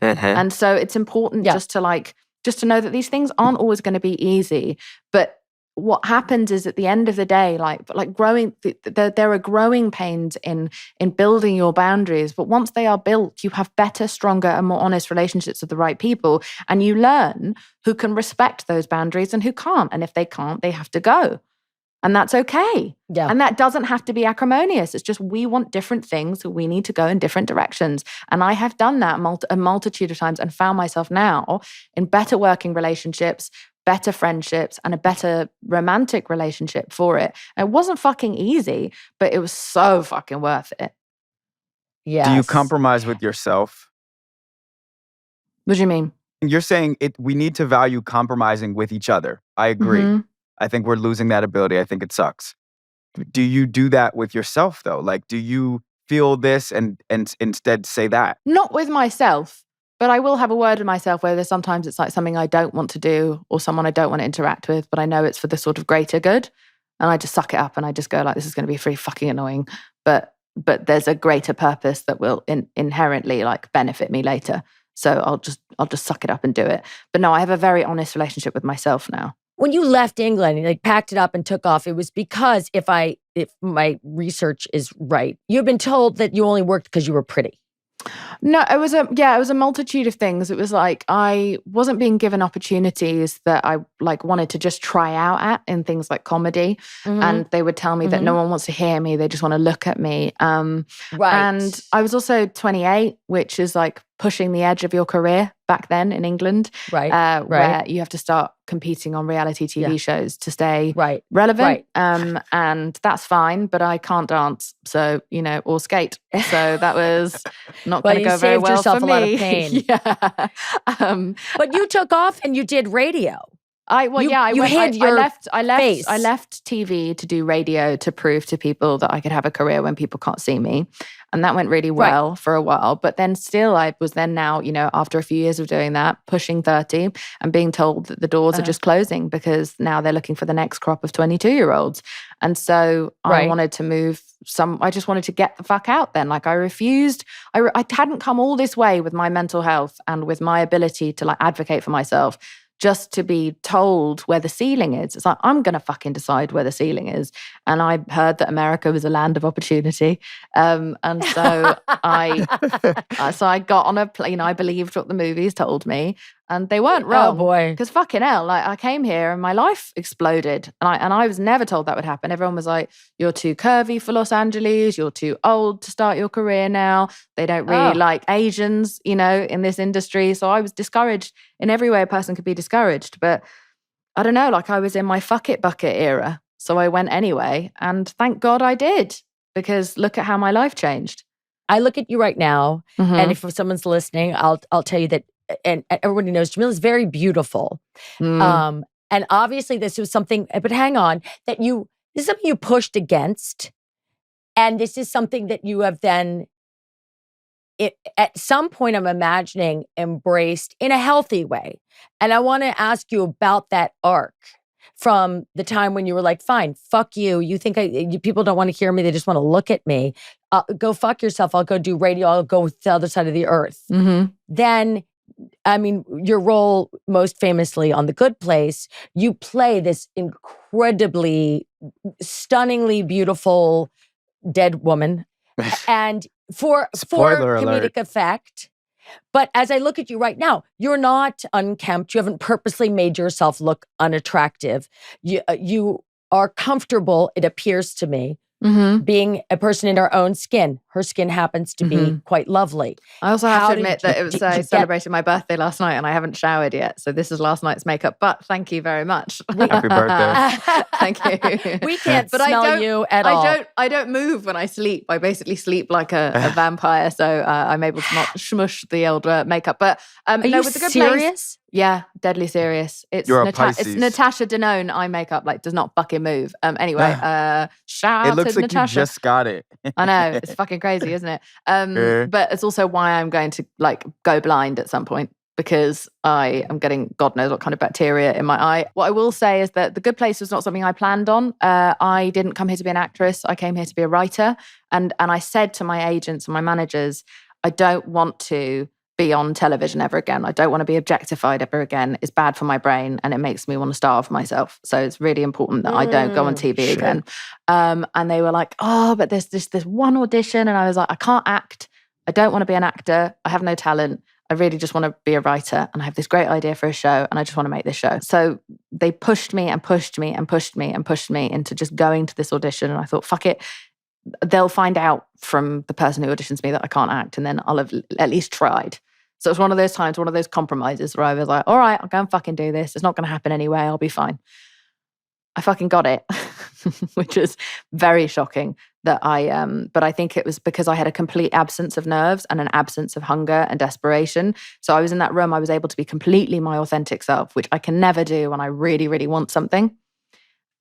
Speaker 3: And so it's important just to know that these things aren't always going to be easy. But what happens is at the end of the day, like growing, there are growing pains in building your boundaries. But once they are built, you have better, stronger, and more honest relationships with the right people. And you learn who can respect those boundaries and who can't. And if they can't, they have to go. And that's okay.
Speaker 1: Yeah.
Speaker 3: And that doesn't have to be acrimonious. It's just we want different things. So we need to go in different directions. And I have done that a multitude of times and found myself now in better working relationships, better friendships, and a better romantic relationship for it. And it wasn't fucking easy, but it was so fucking worth it.
Speaker 1: Yeah.
Speaker 2: Do you compromise with yourself?
Speaker 3: What do you mean?
Speaker 2: You're saying we need to value compromising with each other. I agree. Mm-hmm. I think we're losing that ability. I think it sucks. Do you do that with yourself, though? Like, do you feel this and instead say that?
Speaker 3: Not with myself, but I will have a word with myself where there's sometimes it's like something I don't want to do or someone I don't want to interact with, but I know it's for the sort of greater good. And I just suck it up and I just go like, this is going to be pretty fucking annoying. But there's a greater purpose that will inherently like benefit me later. So I'll just suck it up and do it. But no, I have a very honest relationship with myself now.
Speaker 1: When you left England and like packed it up and took off, it was because if my research is right, you've been told that you only worked because you were pretty.
Speaker 3: No, it was a multitude of things. It was like I wasn't being given opportunities that I like wanted to just try out at in things like comedy. Mm-hmm. And they would tell me that no one wants to hear me. They just want to look at me.
Speaker 1: Right.
Speaker 3: And I was also 28, which is like pushing the edge of your career back then in England.
Speaker 1: Right.
Speaker 3: Where you have to start competing on reality TV shows to stay relevant.
Speaker 1: Right.
Speaker 3: And that's fine, but I can't dance. So, or skate. So that was not going to go very well for me.
Speaker 1: You saved yourself a lot of pain.
Speaker 3: Yeah.
Speaker 1: But you took off and you did radio.
Speaker 3: I left TV to do radio to prove to people that I could have a career when people can't see me. And that went really well for a while. But then still I was then now, after a few years of doing that, pushing 30 and being told that the doors are just closing because now they're looking for the next crop of 22-year-olds. And so I wanted to move I just wanted to get the fuck out then. Like I refused. I hadn't come all this way with my mental health and with my ability to like advocate for myself just to be told where the ceiling is. It's like, I'm going to fucking decide where the ceiling is. And I heard that America was a land of opportunity. And so I got on a plane. I believed what the movies told me. And they weren't wrong.
Speaker 1: Oh, boy.
Speaker 3: Because fucking hell, like I came here and my life exploded. And I was never told that would happen. Everyone was like, you're too curvy for Los Angeles. You're too old to start your career now. They don't really like Asians, in this industry. So I was discouraged in every way a person could be discouraged. But I don't know, like I was in my fuck it bucket era. So I went anyway. And thank God I did. Because look at how my life changed.
Speaker 1: I look at you right now. Mm-hmm. And if someone's listening, I'll tell you that and everybody knows Jameela is very beautiful. And obviously this was something, but hang on, this is something you pushed against. And this is something that you have then, at some point I'm imagining, embraced in a healthy way. And I want to ask you about that arc from the time when you were like, fine, fuck you. You think people don't want to hear me. They just want to look at me. Go fuck yourself. I'll go do radio. I'll go with the other side of the earth.
Speaker 3: Mm-hmm.
Speaker 1: Then I mean, your role most famously on The Good Place, you play this incredibly, stunningly beautiful dead woman. And for comedic effect. But as I look at you right now, you're not unkempt. You haven't purposely made yourself look unattractive. You are comfortable, it appears to me, being a person in her own skin. Her skin happens to be quite lovely.
Speaker 3: I also have to admit that it was I celebrated my birthday last night and I haven't showered yet. So this is last night's makeup. But thank you very much.
Speaker 2: Happy birthday.
Speaker 3: Thank you.
Speaker 1: We can't smell you at all.
Speaker 3: I don't move when I sleep. I basically sleep like a vampire. So I'm able to not smush the old makeup. But
Speaker 1: are you with The Good Place?
Speaker 3: Yeah, deadly serious. It's Natasha Denone eye makeup, like does not fucking move. Anyway, shout out to Natasha.
Speaker 2: It looks like you just got it.
Speaker 3: I know, it's fucking crazy, isn't it? But it's also why I'm going to like go blind at some point because I am getting God knows what kind of bacteria in my eye. What I will say is that The Good Place was not something I planned on. I didn't come here to be an actress. I came here to be a writer. And I said to my agents and my managers, I don't want to be on television ever again. I don't want to be objectified ever again. It's bad for my brain and it makes me want to starve myself. So it's really important that I don't go on TV again. And they were like, oh, but there's this one audition. And I was like, I can't act. I don't want to be an actor. I have no talent. I really just want to be a writer. And I have this great idea for a show and I just want to make this show. So they pushed me and pushed me and pushed me and pushed me into just going to this audition. And I thought, fuck it. They'll find out from the person who auditions me that I can't act, and then I'll have at least tried. So it's one of those times, one of those compromises where I was like, all right, I'll go and fucking do this. It's not going to happen anyway. I'll be fine. I fucking got it, which is very shocking that but I think it was because I had a complete absence of nerves and an absence of hunger and desperation. So I was in that room, I was able to be completely my authentic self, which I can never do when I really, really want something.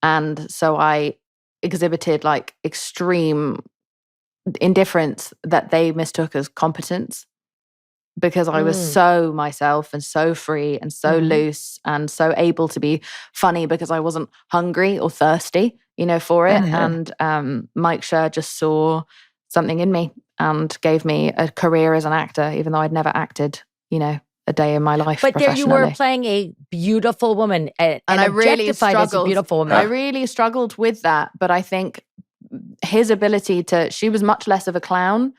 Speaker 3: And so I exhibited like extreme indifference that they mistook as competence because I was so myself and so free and so loose and so able to be funny because I wasn't hungry or thirsty, for it. And Mike Schur just saw something in me and gave me a career as an actor, even though I'd never acted, a day in my life.
Speaker 1: But there you were playing a beautiful woman, and I really struggled. As a beautiful woman.
Speaker 3: I really struggled with that. But I think his ability she was much less of a clown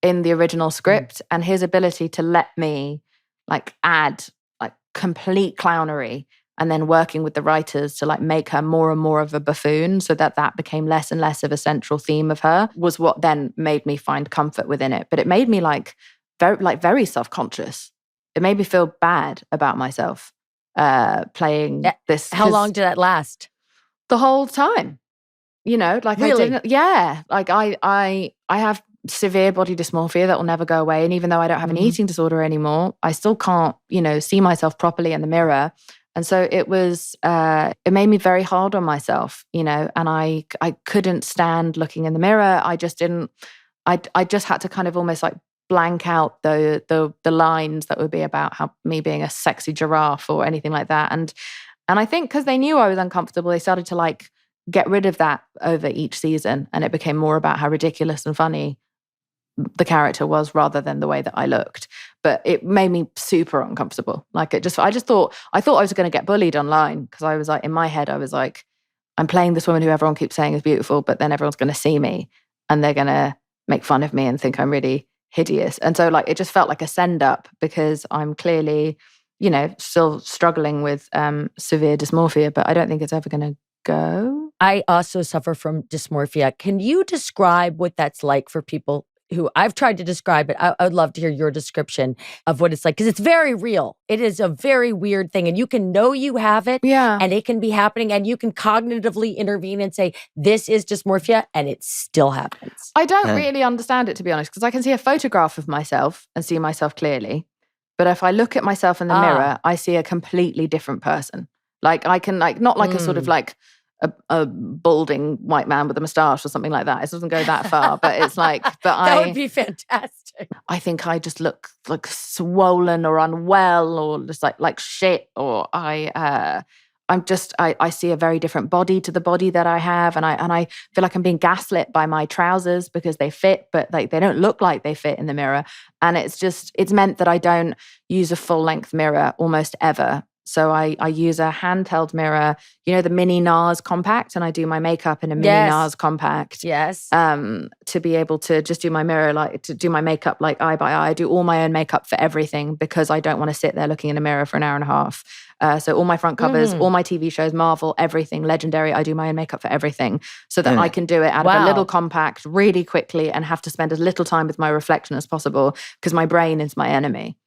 Speaker 3: in the original script, and his ability to let me like add like complete clownery, and then working with the writers to like make her more and more of a buffoon, so that became less and less of a central theme of her, was what then made me find comfort within it. But it made me very self-conscious. It made me feel bad about myself playing this.
Speaker 1: How long did that last?
Speaker 3: The whole time. Like
Speaker 1: really?
Speaker 3: I didn't. Yeah, like I have severe body dysmorphia that will never go away. And even though I don't have an eating disorder anymore, I still can't, see myself properly in the mirror. And so it was. It made me very hard on myself, and I couldn't stand looking in the mirror. I just didn't. I just had to kind of almost like blank out the lines that would be about me being a sexy giraffe or anything like that. And I think because they knew I was uncomfortable, they started to like get rid of that over each season, and it became more about how ridiculous and funny the character was rather than the way that I looked. But it made me super uncomfortable. Like I thought I was going to get bullied online because I was like, in my head, I was like, I'm playing this woman who everyone keeps saying is beautiful, but then everyone's going to see me and they're going to make fun of me and think I'm really hideous. And so like, it just felt like a send up because I'm clearly, still struggling with severe dysmorphia, but I don't think it's ever going to go.
Speaker 1: I also suffer from dysmorphia. Can you describe what that's like for people who I've tried to describe it? I would love to hear your description of what it's like, because it's very real. It is a very weird thing, and you can know you have it, and it can be happening, and you can cognitively intervene and say, this is dysmorphia, and it still happens.
Speaker 3: I don't really understand it, to be honest, because I can see a photograph of myself and see myself clearly. But if I look at myself in the mirror, I see a completely different person. Like I can not like a sort of like a balding white man with a moustache or something like that. It doesn't go that far, but it's like,
Speaker 1: that would be fantastic.
Speaker 3: I think I just look like swollen or unwell or just like shit, or I I see a very different body to the body that I have. And I feel like I'm being gaslit by my trousers because they fit, but like they don't look like they fit in the mirror. And it's meant that I don't use a full length mirror almost ever. So I use a handheld mirror, the mini NARS compact, and I do my makeup in a mini NARS compact.
Speaker 1: Yes.
Speaker 3: To be able to just do my mirror, to do my makeup like eye by eye. I do all my own makeup for everything because I don't want to sit there looking in a mirror for an hour and a half. So all my front covers, all my TV shows, Marvel, everything, Legendary, I do my own makeup for everything so that I can do it out of a little compact really quickly and have to spend as little time with my reflection as possible because my brain is my enemy.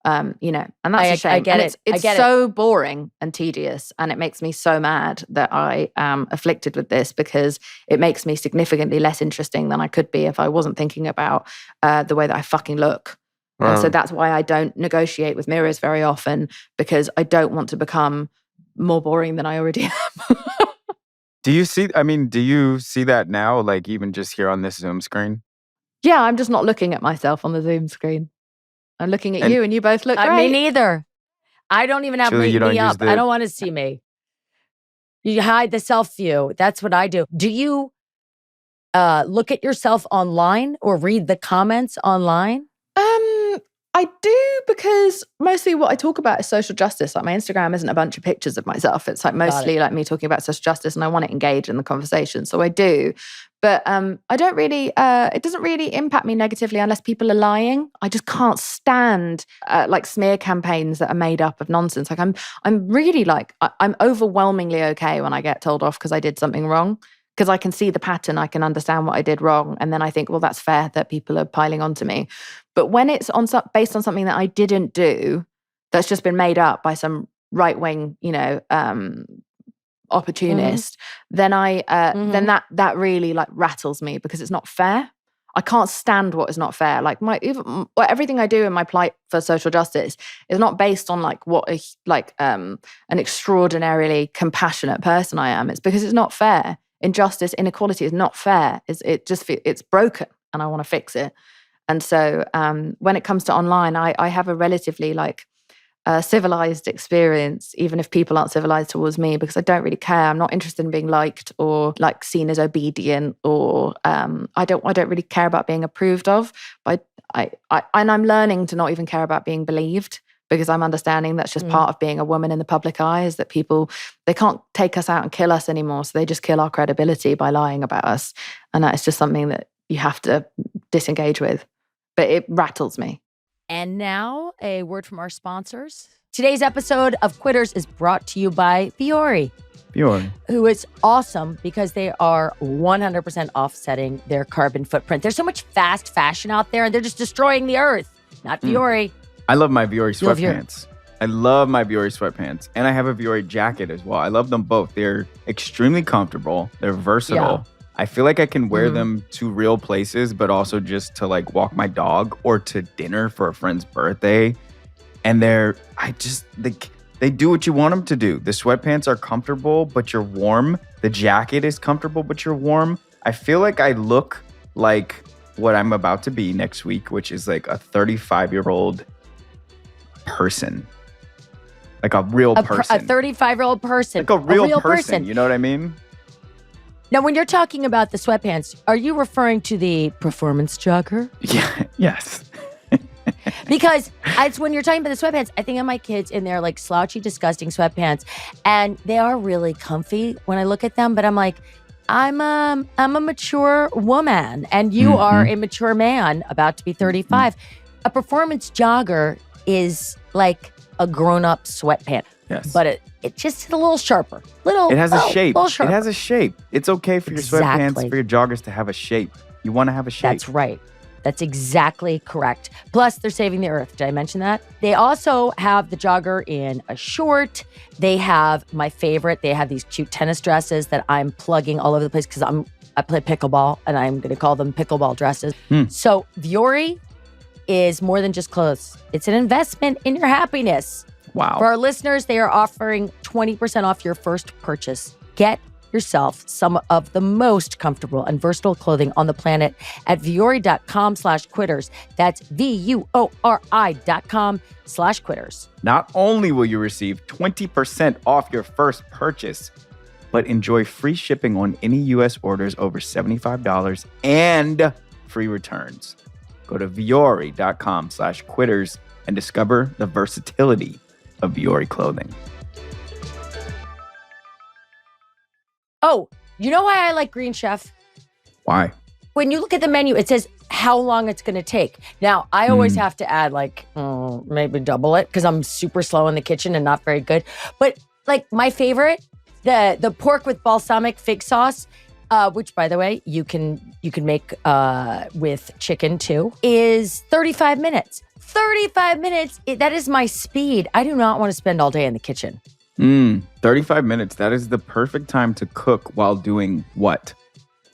Speaker 3: And that's a shame.
Speaker 1: I get
Speaker 3: it. It's so boring and tedious, and it makes me so mad that I am afflicted with this because it makes me significantly less interesting than I could be if I wasn't thinking about the way that I fucking look. And so that's why I don't negotiate with mirrors very often, because I don't want to become more boring than I already am.
Speaker 2: Do you see that now, like even just here on this Zoom screen?
Speaker 3: Yeah, I'm just not looking at myself on the Zoom screen. I'm looking at you and you both look great.
Speaker 1: Me neither. I don't even have me up. I don't want to see me. You hide the self view. That's what I do. Do you look at yourself online or read the comments online?
Speaker 3: I do, because mostly what I talk about is social justice. Like my Instagram isn't a bunch of pictures of myself. It's like mostly like me talking about social justice, and I want to engage in the conversation. So I do. But I don't really, it doesn't really impact me negatively unless people are lying. I just can't stand like smear campaigns that are made up of nonsense. Like I'm really like, I'm overwhelmingly okay when I get told off because I did something wrong. Because I can see the pattern, I can understand what I did wrong. And then I think, well, that's fair that people are piling onto me. But when it's based on something that I didn't do, that's just been made up by some right-wing, opportunist, then then that really like rattles me because it's not fair. I can't stand what is not fair. Like everything I do in my plight for social justice is not based on like what an extraordinarily compassionate person I am. It's because it's not fair. Injustice, inequality is not fair. It's broken, and I want to fix it. And so when it comes to online, I have a relatively like civilized experience, even if people aren't civilized towards me, because I don't really care. I'm not interested in being liked or like seen as obedient, or I don't really care about being approved of. But and I'm learning to not even care about being believed, because I'm understanding that's just part of being a woman in the public eye, is that people, they can't take us out and kill us anymore. So they just kill our credibility by lying about us. And that is just something that you have to disengage with. But it rattles me.
Speaker 1: And now a word from our sponsors. Today's episode of Quitters is brought to you by Fiore. Who is awesome because they are 100% offsetting their carbon footprint. There's so much fast fashion out there, and they're just destroying the earth. Not Fiore.
Speaker 2: I love my Fiore sweatpants. I love my Fiore sweatpants. And I have a Fiore jacket as well. I love them both. They're extremely comfortable. They're versatile. Yeah. I feel like I can wear them to real places, but also just to like walk my dog or to dinner for a friend's birthday. And they do what you want them to do. The sweatpants are comfortable, but you're warm. The jacket is comfortable, but you're warm. I feel like I look like what I'm about to be next week, which is like a 35-year-old person. Like a real person.
Speaker 1: A 35-year-old person.
Speaker 2: Like a real person. You know what I mean?
Speaker 1: Now, when you're talking about the sweatpants, are you referring to the performance jogger?
Speaker 2: Yeah. Yes.
Speaker 1: Because it's when you're talking about the sweatpants, I think of my kids in their like slouchy, disgusting sweatpants, and they are really comfy when I look at them. But I'm like, I'm a mature woman, and you are a mature man about to be 35. A performance jogger is like a grown-up sweatpant.
Speaker 2: Yes.
Speaker 1: But it just is a little sharper.
Speaker 2: It has a shape.
Speaker 1: It
Speaker 2: has a shape. It's okay for your sweatpants, for your joggers to have a shape. You want to have a shape.
Speaker 1: That's right. That's exactly correct. Plus, they're saving the earth. Did I mention that? They also have the jogger in a short. They have my favorite. They have these cute tennis dresses that I'm plugging all over the place because I play pickleball, and I'm going to call them pickleball dresses. So Fiore is more than just clothes. It's an investment in your happiness.
Speaker 2: Wow.
Speaker 1: For our listeners, they are offering 20% off your first purchase. Get yourself some of the most comfortable and versatile clothing on the planet at vuori.com/quitters. That's VUORI.com/quitters.
Speaker 2: Not only will you receive 20% off your first purchase, but enjoy free shipping on any U.S. orders over $75 and free returns. Go to vuori.com/quitters and discover the versatility of Vuori clothing.
Speaker 1: Oh, you know why I like Green Chef?
Speaker 2: Why?
Speaker 1: When you look at the menu, it says how long it's going to take. Now, I always have to add maybe double it because I'm super slow in the kitchen and not very good. But like my favorite, the pork with balsamic fig sauce, which by the way, you can make with chicken too, is 35 minutes. 35 minutes, that is my speed. I do not want to spend all day in the kitchen.
Speaker 2: 35 minutes. That is the perfect time to cook while doing what?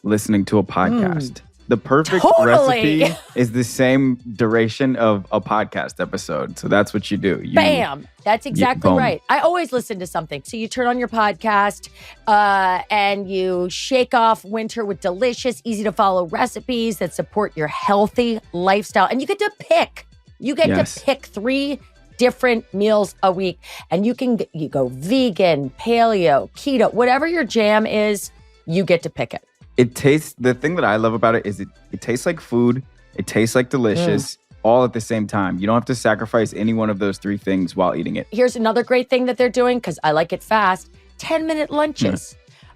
Speaker 2: Listening to a podcast. The perfect recipe is the same duration of a podcast episode. So that's what you do.
Speaker 1: Bam! That's exactly right. I always listen to something. So you turn on your podcast and you shake off winter with delicious, easy to follow recipes that support your healthy lifestyle. And you get to pick. You get to pick 3 different meals a week, and you go vegan, paleo, keto, whatever your jam is, you get to pick it.
Speaker 2: The thing that I love about it is it tastes like food, it tastes like delicious, all at the same time. You don't have to sacrifice any one of those 3 things while eating it.
Speaker 1: Here's another great thing that they're doing, because I like it fast, 10-minute lunches.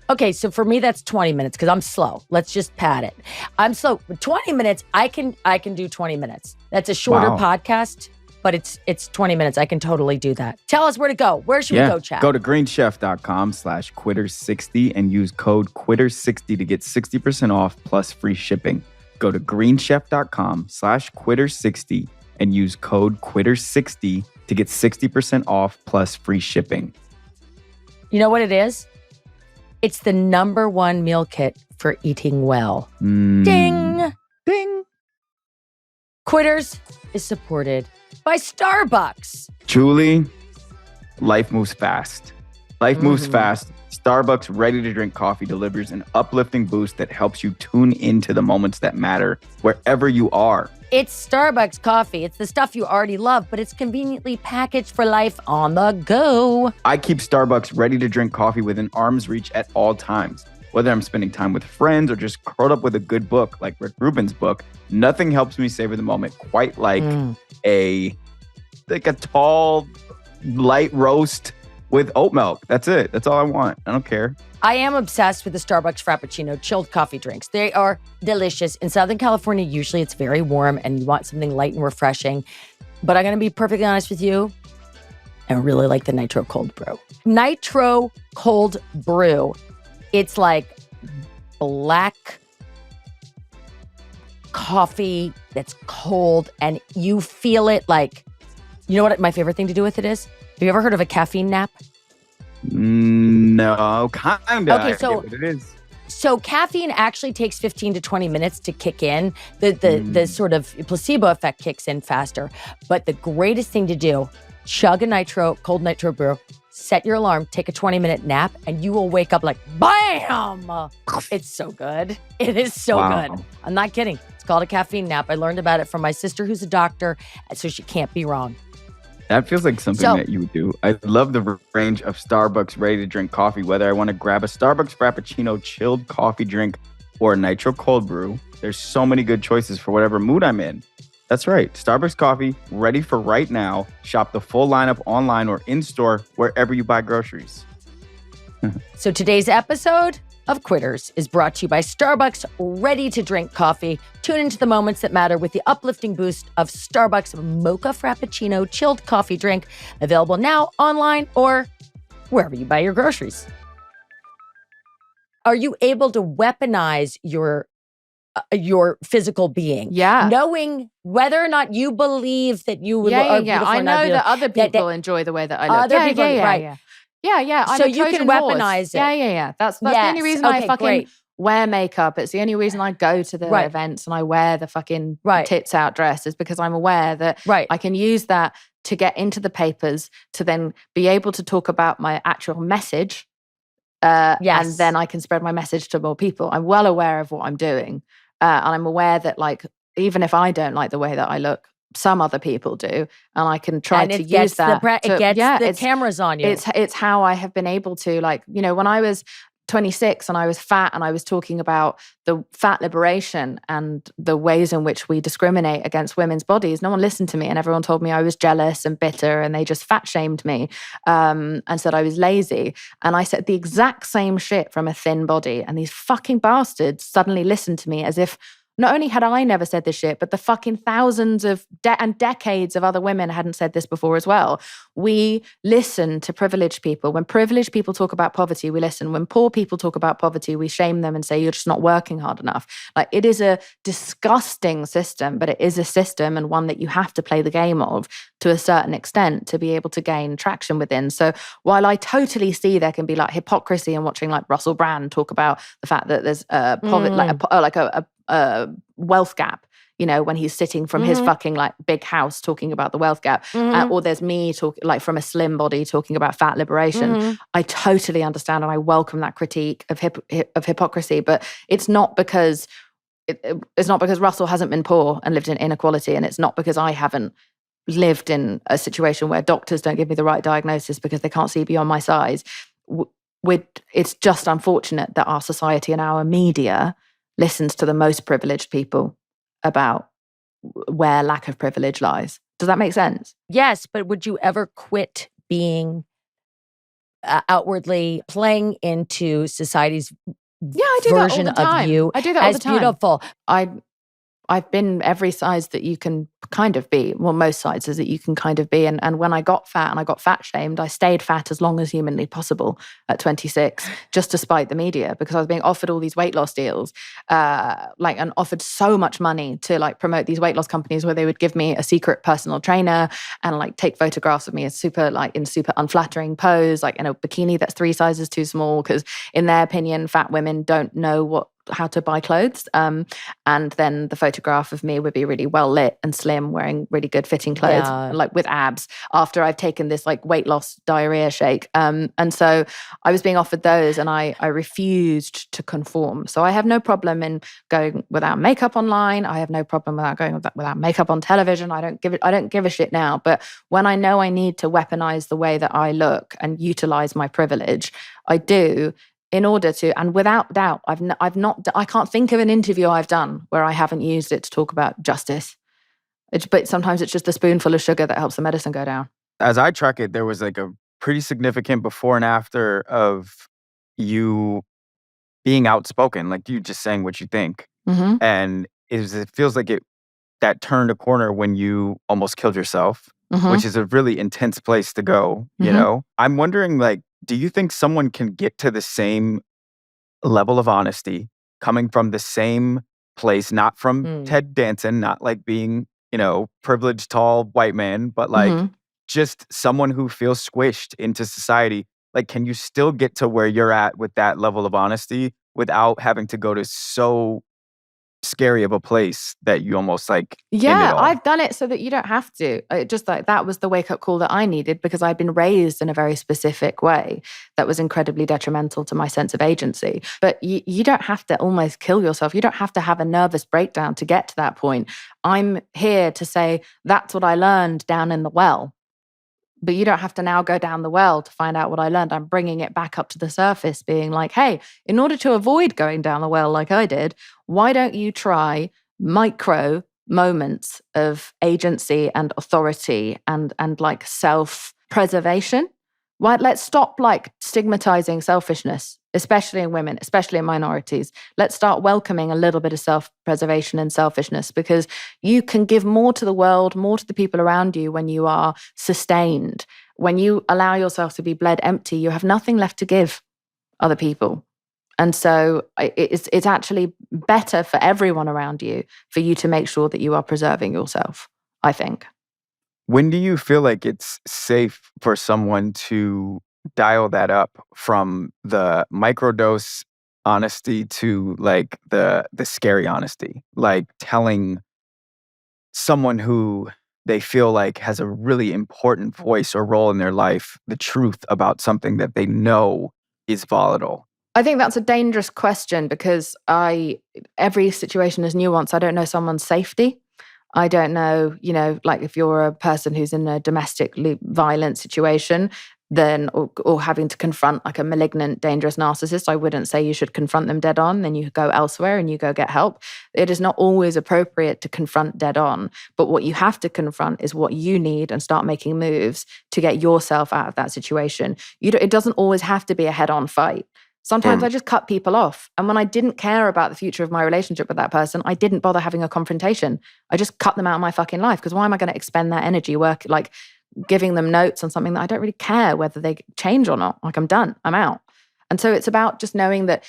Speaker 1: Okay, so for me, that's 20 minutes, because I'm slow. Let's just pad it. I'm slow. 20 minutes, I can do 20 minutes. That's a shorter podcast. But it's 20 minutes. I can totally do that. Tell us where to go. Where should we go, Chad?
Speaker 2: Go to greenchef.com/quitters60 and use code quitters60 to get 60% off plus free shipping. Go to greenchef.com/quitters60 and use code quitters60 to get 60% off plus free shipping.
Speaker 1: You know what it is? It's the #1 meal kit for eating well. Ding!
Speaker 2: Ding!
Speaker 1: Quitters is supported by Starbucks.
Speaker 2: Julie, life moves fast. Life moves fast. Starbucks ready-to-drink coffee delivers an uplifting boost that helps you tune into the moments that matter wherever you are.
Speaker 1: It's Starbucks coffee. It's the stuff you already love, but it's conveniently packaged for life on the go.
Speaker 2: I keep Starbucks ready-to-drink coffee within arm's reach at all times. Whether I'm spending time with friends or just curled up with a good book like Rick Rubin's book, nothing helps me savor the moment quite like a tall, light roast with oat milk. That's it. That's all I want. I don't care.
Speaker 1: I am obsessed with the Starbucks Frappuccino chilled coffee drinks. They are delicious. In Southern California, usually it's very warm and you want something light and refreshing. But I'm going to be perfectly honest with you. I really like the Nitro Cold Brew. Nitro Cold Brew. It's like black coffee that's cold and you feel it like, you know what my favorite thing to do with it is? Have you ever heard of a caffeine nap?
Speaker 2: No, kind of.
Speaker 1: Okay, so
Speaker 2: I get what it is.
Speaker 1: So caffeine actually takes 15 to 20 minutes to kick in. The sort of placebo effect kicks in faster. But the greatest thing to do, chug a cold nitro brew, set your alarm, take a 20-minute nap, and you will wake up like, bam! It's so good. It is so good. I'm not kidding. It's called a caffeine nap. I learned about it from my sister who's a doctor, so she can't be wrong.
Speaker 2: That feels like something that you would do. I love the range of Starbucks ready-to-drink coffee, whether I want to grab a Starbucks Frappuccino chilled coffee drink or a Nitro Cold Brew. There's so many good choices for whatever mood I'm in. That's right. Starbucks coffee, ready for right now. Shop the full lineup online or in-store wherever you buy groceries.
Speaker 1: So today's episode of Quitters is brought to you by Starbucks ready-to-drink coffee. Tune into the moments that matter with the uplifting boost of Starbucks Mocha Frappuccino chilled coffee drink. Available now, online, or wherever you buy your groceries. Are you able to weaponize your physical being?
Speaker 3: Yeah.
Speaker 1: Knowing whether or not you believe that you would
Speaker 3: look beautiful. I know that other people enjoy the way that I look.
Speaker 1: Other people, right.
Speaker 3: Yeah. I'm
Speaker 1: so
Speaker 3: a
Speaker 1: you can
Speaker 3: Trojan
Speaker 1: weaponize
Speaker 3: horse.
Speaker 1: it.
Speaker 3: Yeah. That's the only reason I fucking wear makeup. It's the only reason I go to the events and I wear the fucking tits out dress is because I'm aware that I can use that to get into the papers to then be able to talk about my actual message And then I can spread my message to more people. I'm well aware of what I'm doing. And I'm aware that like, even if I don't like the way that I look, some other people do. And I can try to use that.
Speaker 1: It gets the cameras on you.
Speaker 3: It's how I have been able to, like, you know, when I was 26 and I was fat and I was talking about the fat liberation and the ways in which we discriminate against women's bodies, no one listened to me, and everyone told me I was jealous and bitter, and they just fat shamed me and said I was lazy. And I said the exact same shit from a thin body, and these fucking bastards suddenly listened to me as if not only had I never said this shit, but the fucking thousands of and decades of other women hadn't said this before as well. We listen to privileged people. When privileged people talk about poverty, we listen. When poor people talk about poverty, we shame them and say, you're just not working hard enough. Like, it is a disgusting system, but it is a system, and one that you have to play the game of to a certain extent to be able to gain traction within. So while I totally see there can be like hypocrisy in watching like Russell Brand talk about the fact that there's poverty, like a wealth gap, you know, when he's sitting from his fucking like big house talking about the wealth gap, or there's me talking like from a slim body talking about fat liberation. I totally understand and I welcome that critique of hypocrisy, but it's not because it's not because Russell hasn't been poor and lived in inequality, and it's not because I haven't lived in a situation where doctors don't give me the right diagnosis because they can't see beyond my size. It's just unfortunate that our society and our media listens to the most privileged people about where lack of privilege lies. Does that make sense?
Speaker 1: Yes, but would you ever quit being outwardly playing into society's version of you?
Speaker 3: I do that all the time.
Speaker 1: Beautiful.
Speaker 3: I've been every size that you can kind of be. Well, most sizes that you can kind of be. And when I got fat and I got fat shamed, I stayed fat as long as humanly possible at 26, just to spite the media, because I was being offered all these weight loss deals, and offered so much money to like promote these weight loss companies where they would give me a secret personal trainer and like take photographs of me as super unflattering pose, like in a bikini that's 3 sizes too small, because in their opinion, fat women don't know how to buy clothes. And then the photograph of me would be really well lit and slim, wearing really good fitting clothes, like with abs, after I've taken this like weight loss diarrhea shake. And so I was being offered those, and I refused to conform. So I have no problem in going without makeup online. I have no problem without going without makeup on television. I don't give a shit now. But when I know I need to weaponize the way that I look and utilize my privilege, I do, in order to, and without doubt, I can't think of an interview I've done where I haven't used it to talk about justice. But sometimes it's just a spoonful of sugar that helps the medicine go down.
Speaker 2: As I track it, there was like a pretty significant before and after of you being outspoken, like you just saying what you think. And it feels like that turned a corner when you almost killed yourself, which is a really intense place to go, you know? I'm wondering, like, do you think someone can get to the same level of honesty coming from the same place, not from Ted Danson, not like being, you know, privileged, tall, white man, but like just someone who feels squished into society? Like, can you still get to where you're at with that level of honesty without having to go to so scary of a place that you almost like end it all?
Speaker 3: I've done it so that you don't have to. It just like that was the wake-up call that I needed, because I'd been raised in a very specific way that was incredibly detrimental to my sense of agency. But you don't have to almost kill yourself. You don't have to have a nervous breakdown to get to that point. I'm here to say that's what I learned down in the well. But you don't have to now go down the well to find out what I learned. I'm bringing it back up to the surface, being like, hey, in order to avoid going down the well like I did, why don't you try micro moments of agency and authority and like self-preservation? Why? Let's stop like stigmatizing selfishness, especially in women, especially in minorities. Let's start welcoming a little bit of self-preservation and selfishness, because you can give more to the world, more to the people around you when you are sustained. When you allow yourself to be bled empty, you have nothing left to give other people. And so it's actually better for everyone around you for you to make sure that you are preserving yourself, I think.
Speaker 2: When do you feel like it's safe for someone to dial that up from the microdose honesty to like the scary honesty? Like telling someone who they feel like has a really important voice or role in their life the truth about something that they know
Speaker 5: is volatile?
Speaker 3: I think that's a dangerous question because every situation is nuanced. I don't know someone's safety. I don't know, like if you're a person who's in a domestically violent situation, then or having to confront like a malignant, dangerous narcissist, I wouldn't say you should confront them dead on. Then you go elsewhere and you go get help. It is not always appropriate to confront dead on. But what you have to confront is what you need and start making moves to get yourself out of that situation. It doesn't always have to be a head-on fight. Sometimes I just cut people off. And when I didn't care about the future of my relationship with that person, I didn't bother having a confrontation. I just cut them out of my fucking life. Because why am I going to expend that energy giving them notes on something that I don't really care whether they change or not? Like, I'm done. I'm out. And so it's about just knowing that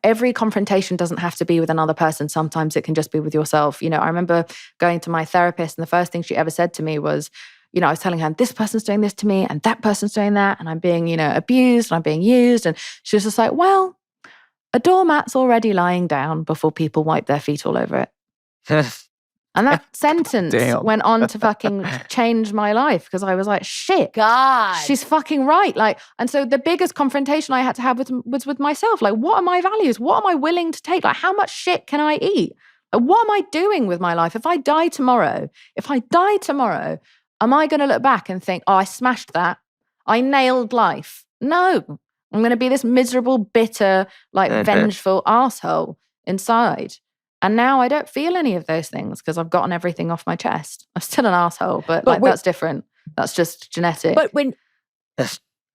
Speaker 3: every confrontation doesn't have to be with another person. Sometimes it can just be with yourself. I remember going to my therapist and the first thing she ever said to me was, I was telling her, this person's doing this to me and that person's doing that. And I'm being, abused and I'm being used. And she was just like, well, a doormat's already lying down before people wipe their feet all over it. And that sentence went on to fucking change my life because I was like, shit,
Speaker 1: God,
Speaker 3: she's fucking right. And so the biggest confrontation I had to have was with myself. Like, what are my values? What am I willing to take? Like, how much shit can I eat? Like, what am I doing with my life? If I die tomorrow, am I going to look back and think, oh, I smashed that. I nailed life. No, I'm going to be this miserable, bitter, vengeful asshole inside. And now I don't feel any of those things because I've gotten everything off my chest. I'm still an asshole, but that's different. That's just genetic.
Speaker 1: But when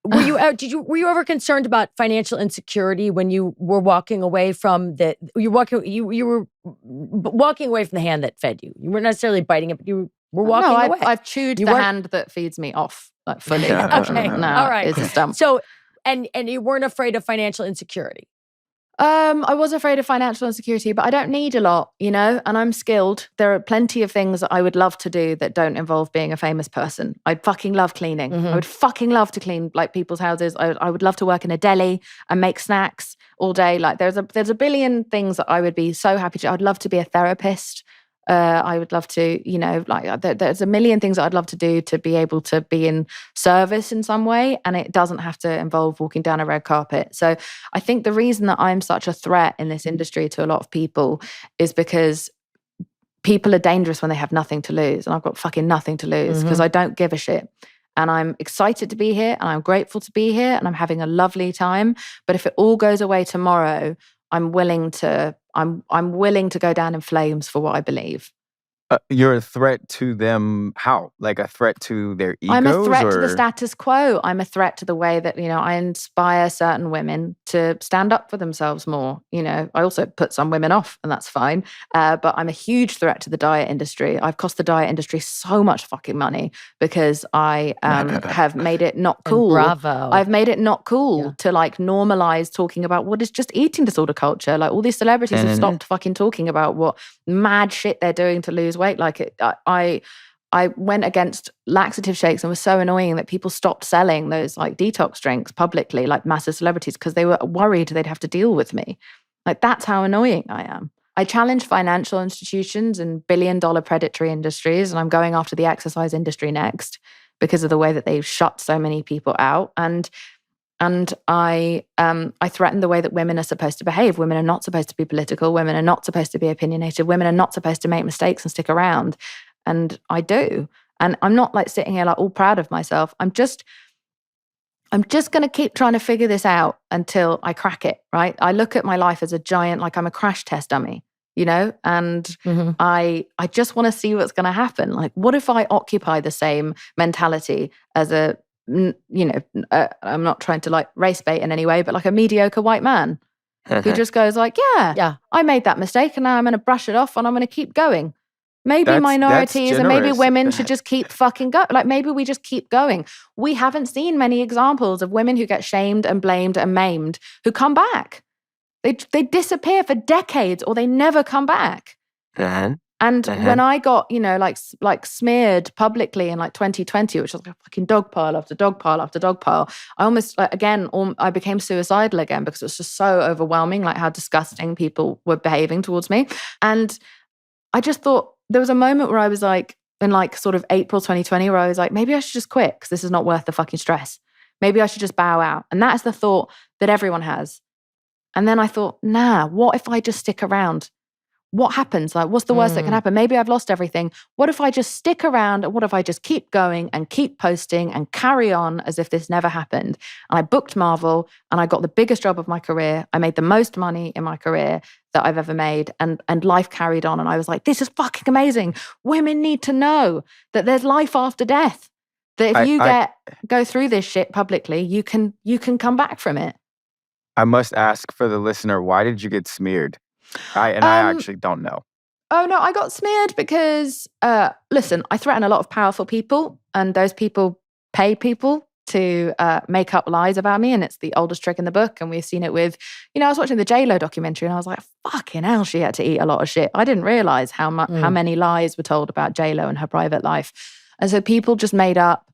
Speaker 1: were you ever concerned about financial insecurity when you were walking away from you were walking away from the hand that fed you? You weren't necessarily biting it, but you were walking away.
Speaker 3: I've chewed the hand that feeds me off fully.
Speaker 1: Okay,
Speaker 3: now
Speaker 1: all right.
Speaker 3: It's a stump.
Speaker 1: So, and you weren't afraid of financial insecurity.
Speaker 3: I was afraid of financial insecurity, but I don't need a lot, and I'm skilled. There are plenty of things that I would love to do that don't involve being a famous person. I'd fucking love cleaning. I would fucking love to clean people's houses. I would love to work in a deli and make snacks all day. There's a billion things that I would be so happy to. I'd love to be a therapist. I would love to, there's a million things that I'd love to do to be able to be in service in some way. And it doesn't have to involve walking down a red carpet. So I think the reason that I'm such a threat in this industry to a lot of people is because people are dangerous when they have nothing to lose. And I've got fucking nothing to lose because I don't give a shit. And I'm excited to be here and I'm grateful to be here and I'm having a lovely time. But if it all goes away tomorrow, I'm willing to go down in flames for what I believe.
Speaker 5: You're a threat to them. How? Like a threat to their egos?
Speaker 3: I'm a threat to the status quo. I'm a threat to the way that, I inspire certain women to stand up for themselves more. I also put some women off and that's fine. But I'm a huge threat to the diet industry. I've cost the diet industry so much fucking money because I have made it not cool.
Speaker 1: Bravo.
Speaker 3: I've made it not cool to normalize talking about what is just eating disorder culture. All these celebrities have stopped fucking talking about what mad shit they're doing to lose weight. I went against laxative shakes and was so annoying that people stopped selling those detox drinks publicly, massive celebrities, because they were worried they'd have to deal with me. That's how annoying I am. I challenge financial institutions and billion-dollar predatory industries, and I'm going after the exercise industry next because of the way that they've shut so many people out. And I threaten the way that women are supposed to behave. Women are not supposed to be political. Women are not supposed to be opinionated. Women are not supposed to make mistakes and stick around. And I do. And I'm not sitting here all proud of myself. I'm just going to keep trying to figure this out until I crack it, right? I look at my life as a giant, I'm a crash test dummy, and I just want to see what's going to happen. What if I occupy the same mentality as I'm not trying to race bait in any way, but a mediocre white man who just goes yeah, I made that mistake and now I'm going to brush it off and I'm going to keep going. Maybe minorities and maybe women should just keep fucking going. Maybe we just keep going. We haven't seen many examples of women who get shamed and blamed and maimed who come back. They disappear for decades or they never come back. And when I got, smeared publicly in 2020, which was fucking dog pile after dog pile after dog pile, I almost, I became suicidal again because it was just so overwhelming, how disgusting people were behaving towards me. And I just thought there was a moment where I was in sort of April 2020 where I was maybe I should just quit because this is not worth the fucking stress. Maybe I should just bow out. And that's the thought that everyone has. And then I thought, nah, what if I just stick around? What happens? Like, what's the worst that can happen? Maybe I've lost everything. What if I just stick around? What if I just keep going and keep posting and carry on as if this never happened? And I booked Marvel and I got the biggest job of my career. I made the most money in my career that I've ever made, and life carried on. And I was like, this is fucking amazing. Women need to know that there's life after death. That if you go through this shit publicly, you can come back from it.
Speaker 5: I must ask for the listener, why did you get smeared? I actually don't know.
Speaker 3: Oh, no, I got smeared because, listen, I threaten a lot of powerful people, and those people pay people to make up lies about me, and it's the oldest trick in the book, and we've seen it with, I was watching the J-Lo documentary, and I was like, fucking hell, she had to eat a lot of shit. I didn't realize how many lies were told about J-Lo and her private life. And so people just made up.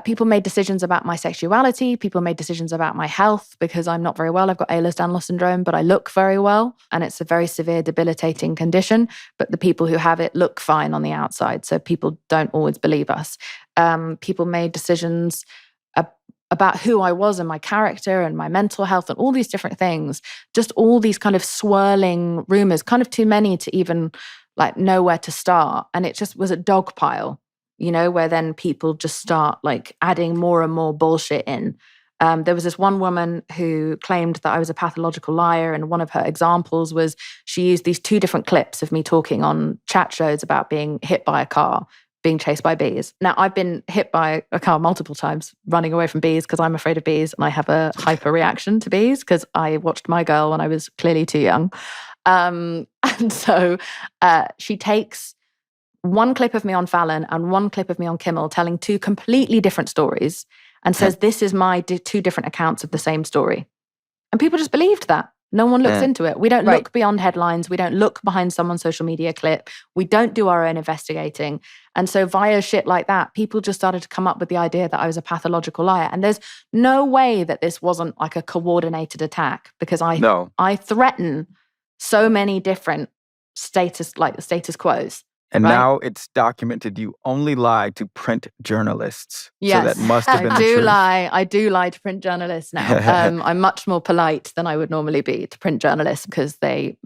Speaker 3: People made decisions about my sexuality. People made decisions about my health because I'm not very well. I've got Ehlers-Danlos syndrome, but I look very well. And it's a very severe, debilitating condition. But the people who have it look fine on the outside. So people don't always believe us. People made decisions about who I was and my character and my mental health and all these different things. Just all these kind of swirling rumors, kind of too many to even like know where to start. And it just was a dog pile. Where then people just start like adding more and more bullshit in. There was this one woman who claimed that I was a pathological liar. And one of her examples was she used these 2 different clips of me talking on chat shows about being hit by a car, being chased by bees. Now, I've been hit by a car multiple times, running away from bees because I'm afraid of bees. And I have a hyper reaction to bees because I watched My Girl when I was clearly too young. And so she takes one clip of me on Fallon and one clip of me on Kimmel telling 2 completely different stories and says, this is my 2 different accounts of the same story. And people just believed that. No one looks into it. We don't look beyond headlines. We don't look behind someone's social media clip. We don't do our own investigating. And so via shit like that, people just started to come up with the idea that I was a pathological liar. And there's no way that this wasn't like a coordinated attack because I threaten so many different status quos.
Speaker 5: And now it's documented you only lie to print journalists.
Speaker 3: Yes,
Speaker 5: so that must have been the truth.
Speaker 3: I do lie to print journalists now. I'm much more polite than I would normally be to print journalists because they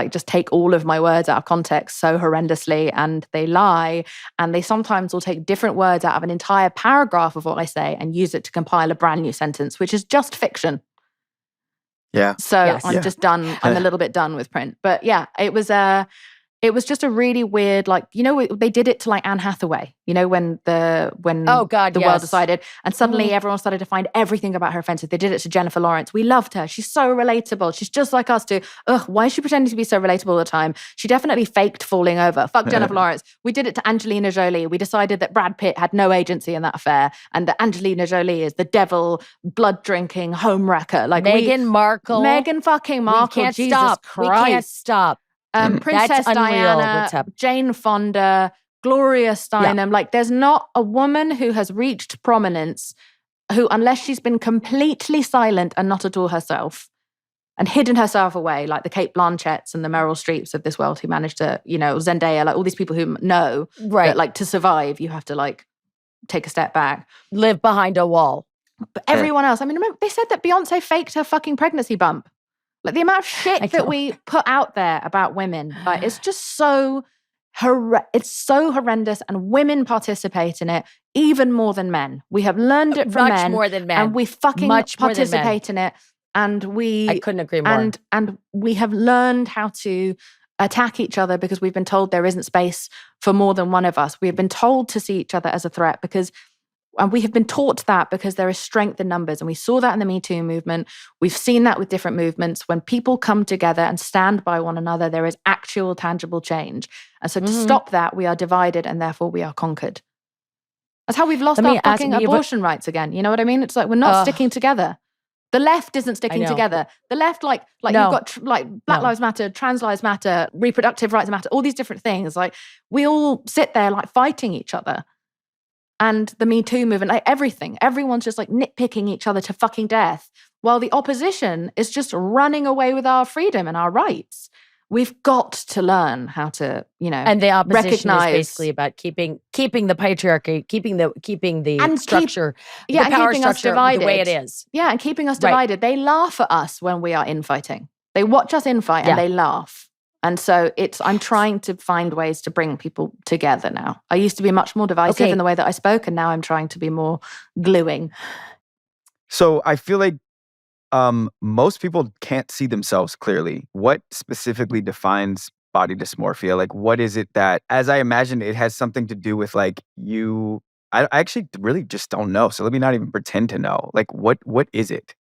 Speaker 3: just take all of my words out of context so horrendously and they lie. And they sometimes will take different words out of an entire paragraph of what I say and use it to compile a brand new sentence, which is just fiction.
Speaker 5: Yeah.
Speaker 3: So I'm just done. I'm a little bit done with print. But yeah, it was just a really weird, they did it to like Anne Hathaway, when the world decided, and suddenly everyone started to find everything about her offensive. They did it to Jennifer Lawrence. We loved her. She's so relatable. She's just like us too. Ugh, why is she pretending to be so relatable all the time? She definitely faked falling over. Fuck Jennifer Lawrence. We did it to Angelina Jolie. We decided that Brad Pitt had no agency in that affair and that Angelina Jolie is the devil, blood-drinking homewrecker. Like Meghan fucking Markle.
Speaker 1: We can't
Speaker 3: Jesus
Speaker 1: stop.
Speaker 3: Christ.
Speaker 1: We can't stop.
Speaker 3: Princess Diana, Jane Fonda, Gloria Steinem.
Speaker 1: Yeah.
Speaker 3: There's not a woman who has reached prominence who, unless she's been completely silent and not at all herself and hidden herself away, like the Cate Blanchetts and the Meryl Streeps of this world who managed to, Zendaya, like all these people who know that to survive, you have to take a step back.
Speaker 1: Live behind a wall.
Speaker 3: But everyone else, remember they said that Beyonce faked her fucking pregnancy bump. The amount of shit that we put out there about women, it's just it's so horrendous, and women participate in it even more than men. We have learned it from men.
Speaker 1: Much more than men.
Speaker 3: And we fucking participate in it. And I
Speaker 1: couldn't agree more.
Speaker 3: And we have learned how to attack each other because we've been told there isn't space for more than one of us. We have been told to see each other as a threat and we have been taught that because there is strength in numbers. And we saw that in the Me Too movement. We've seen that with different movements. When people come together and stand by one another, there is actual tangible change. And so to stop that, we are divided and therefore we are conquered. That's how we've lost our fucking abortion rights again. You know what I mean? It's like we're not sticking together. The left isn't sticking together. The left, you've got Black Lives Matter, Trans Lives Matter, reproductive rights matter, all these different things. We all sit there fighting each other. And the Me Too movement, everything. Everyone's just nitpicking each other to fucking death, while the opposition is just running away with our freedom and our rights. we've got to learn how to,
Speaker 1: and the opposition
Speaker 3: recognize,
Speaker 1: is basically about keeping the patriarchy, keeping the structure, the
Speaker 3: and
Speaker 1: power
Speaker 3: keeping us
Speaker 1: structure
Speaker 3: divided
Speaker 1: the way it is.
Speaker 3: Yeah, and keeping us divided. They laugh at us when we are infighting. They watch us infight and they laugh. And so I'm trying to find ways to bring people together now. I used to be much more divisive in the way that I spoke, and now I'm trying to be more gluing.
Speaker 5: So I feel like most people can't see themselves clearly. What specifically defines body dysmorphia? Like, what is it that, as I imagine, it has something to do with like you? I actually really just don't know. So let me not even pretend to know. Like, what is it?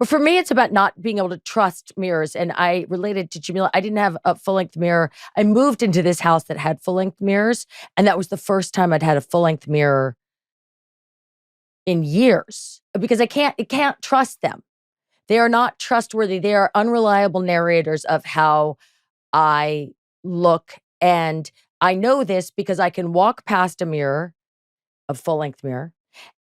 Speaker 1: Well, for me, it's about not being able to trust mirrors. And I related to Jameela. I didn't have a full-length mirror. I moved into this house that had full-length mirrors. And that was the first time I'd had a full-length mirror in years. Because I can't trust them. They are not trustworthy. They are unreliable narrators of how I look. And I know this because I can walk past a full-length mirror,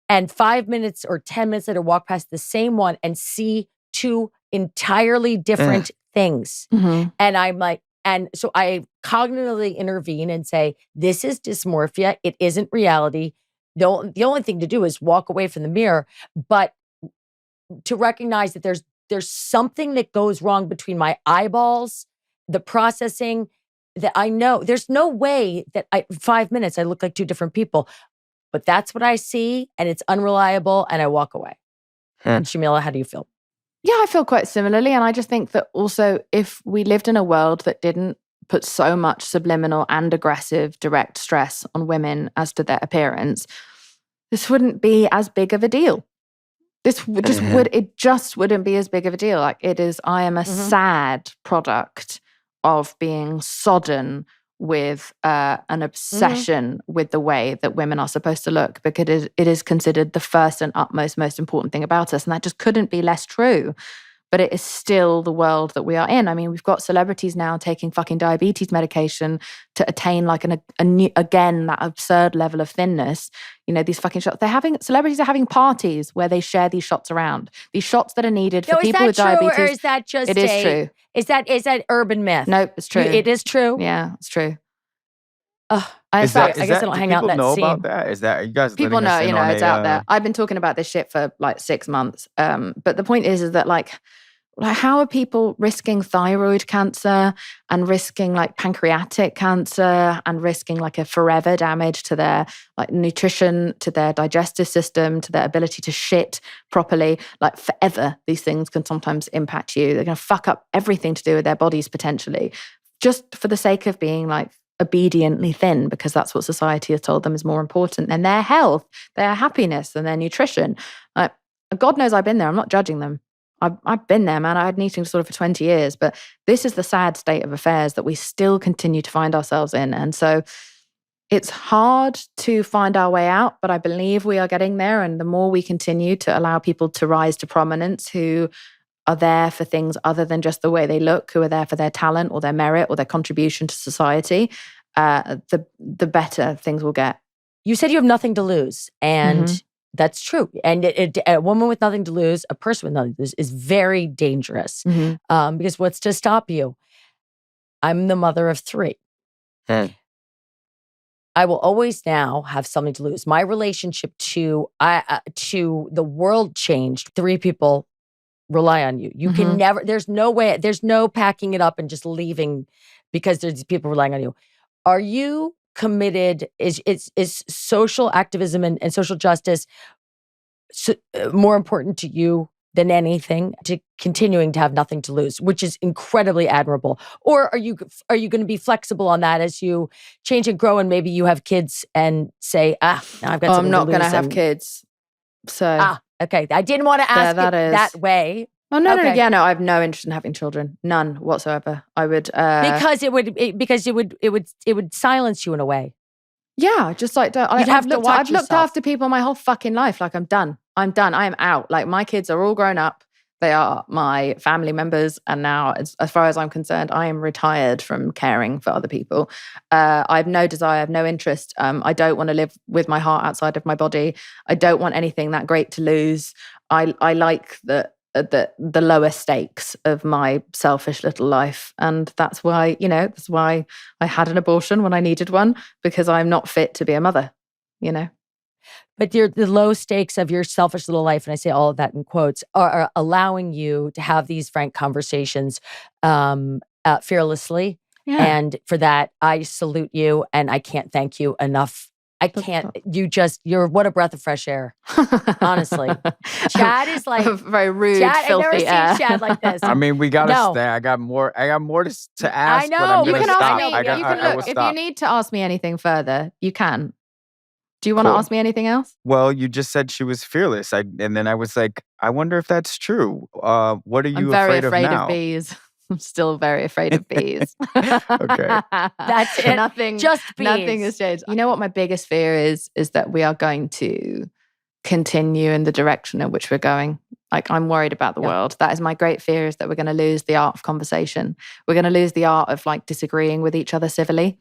Speaker 1: and 5 minutes or 10 minutes later, walk past the same one and see two entirely different things.
Speaker 3: Mm-hmm.
Speaker 1: And I'm like, and so I cognitively intervene and say, this is dysmorphia. It isn't reality. The only thing to do is walk away from the mirror. But to recognize that there's something that goes wrong between my eyeballs, the processing, that I know. There's no way that 5 minutes I look like two different people. But that's what I see, and it's unreliable, and I walk away. And Jameela, how do you feel?
Speaker 3: Yeah, I feel quite similarly. And I just think that also if we lived in a world that didn't put so much subliminal and aggressive direct stress on women as to their appearance, this wouldn't be as big of a deal. It just wouldn't be as big of a deal. Like it is, I am a sad product of being sodden with an obsession with the way that women are supposed to look, because it is considered the first and utmost most important thing about us. And that just couldn't be less true. But it is still the world that we are in. I mean, we've got celebrities now taking fucking diabetes medication to attain like that absurd level of thinness. These fucking shots. Celebrities are having parties where they share these shots around. These shots that are needed for people with diabetes.
Speaker 1: Or is that just
Speaker 3: it is true.
Speaker 1: Is that urban myth?
Speaker 3: No, it's true.
Speaker 1: It is true?
Speaker 3: Yeah, it's true.
Speaker 1: I guess I don't hang out in that scene.
Speaker 5: People know about that? Are you guys
Speaker 3: people know, it's out there. I've been talking about this shit for like 6 months. But the point is that like how are people risking thyroid cancer and risking like pancreatic cancer and risking like a forever damage to their like nutrition, to their digestive system, to their ability to shit properly? Like forever, these things can sometimes impact you. They're going to fuck up everything to do with their bodies potentially, just for the sake of being like obediently thin, because that's what society has told them is more important than their health, their happiness, and their nutrition. Like, God knows I've been there. I'm not judging them. I've been there, man. I had an eating disorder for 20 years, but this is the sad state of affairs that we still continue to find ourselves in. And so it's hard to find our way out, but I believe we are getting there. And the more we continue to allow people to rise to prominence who are there for things other than just the way they look, who are there for their talent or their merit or their contribution to society, the better things will get.
Speaker 1: You said you have nothing to lose, and that's true. And a woman with nothing to lose, a person with nothing to lose, is very dangerous. Because what's to stop you? I'm the mother of 3. I will always now have something to lose. My relationship to the world changed. 3 people rely on you. You can never, there's no way, there's no packing it up and just leaving because there's people relying on you. Are you committed? Is social activism and social justice more important to you than anything, to continuing to have nothing to lose, which is incredibly admirable? Or are you going to be flexible on that as you change and grow, and maybe you have kids and say, now I've got something to lose.
Speaker 3: I'm not going to have kids. So
Speaker 1: okay. I didn't want to ask it that way.
Speaker 3: Oh no, okay. No, I have no interest in having children, none whatsoever. I would
Speaker 1: because it would silence you in a way.
Speaker 3: Yeah, just like I've looked after people my whole fucking life. Like I'm done. I am out. Like my kids are all grown up. They are my family members, and now, as far as I'm concerned, I am retired from caring for other people. I have no desire, I have no interest. I don't want to live with my heart outside of my body. I don't want anything that great to lose. I like that. the lower stakes of my selfish little life. And that's why, that's why I had an abortion when I needed one, because I'm not fit to be a mother,
Speaker 1: But the low stakes of your selfish little life, and I say all of that in quotes, are allowing you to have these frank conversations fearlessly. Yeah. And for that, I salute you, and I can't thank you enough. I can't. You're what a breath of fresh air. Honestly, Chad is like
Speaker 3: very rude,
Speaker 1: Chad,
Speaker 3: filthy
Speaker 1: I've never
Speaker 3: air.
Speaker 1: seen Chad like this.
Speaker 5: I mean, we gotta stay. I got more to ask.
Speaker 1: I know.
Speaker 5: But I'm
Speaker 3: You
Speaker 5: gonna
Speaker 3: can
Speaker 5: stop.
Speaker 3: ask me. You can look. If you need to ask me anything further, you can. Do you want to ask me anything else?
Speaker 5: Well, you just said she was fearless. And then I was like, I wonder if that's true. What are you
Speaker 3: afraid
Speaker 5: of now?
Speaker 3: Of bees. I'm still very afraid of bees.
Speaker 1: Okay. That's it.
Speaker 3: Nothing.
Speaker 1: Just bees.
Speaker 3: Nothing has changed. You know what my biggest fear is that we are going to continue in the direction in which we're going. Like, I'm worried about the world. That is my great fear, is that we're going to lose the art of conversation. We're going to lose the art of like disagreeing with each other civilly.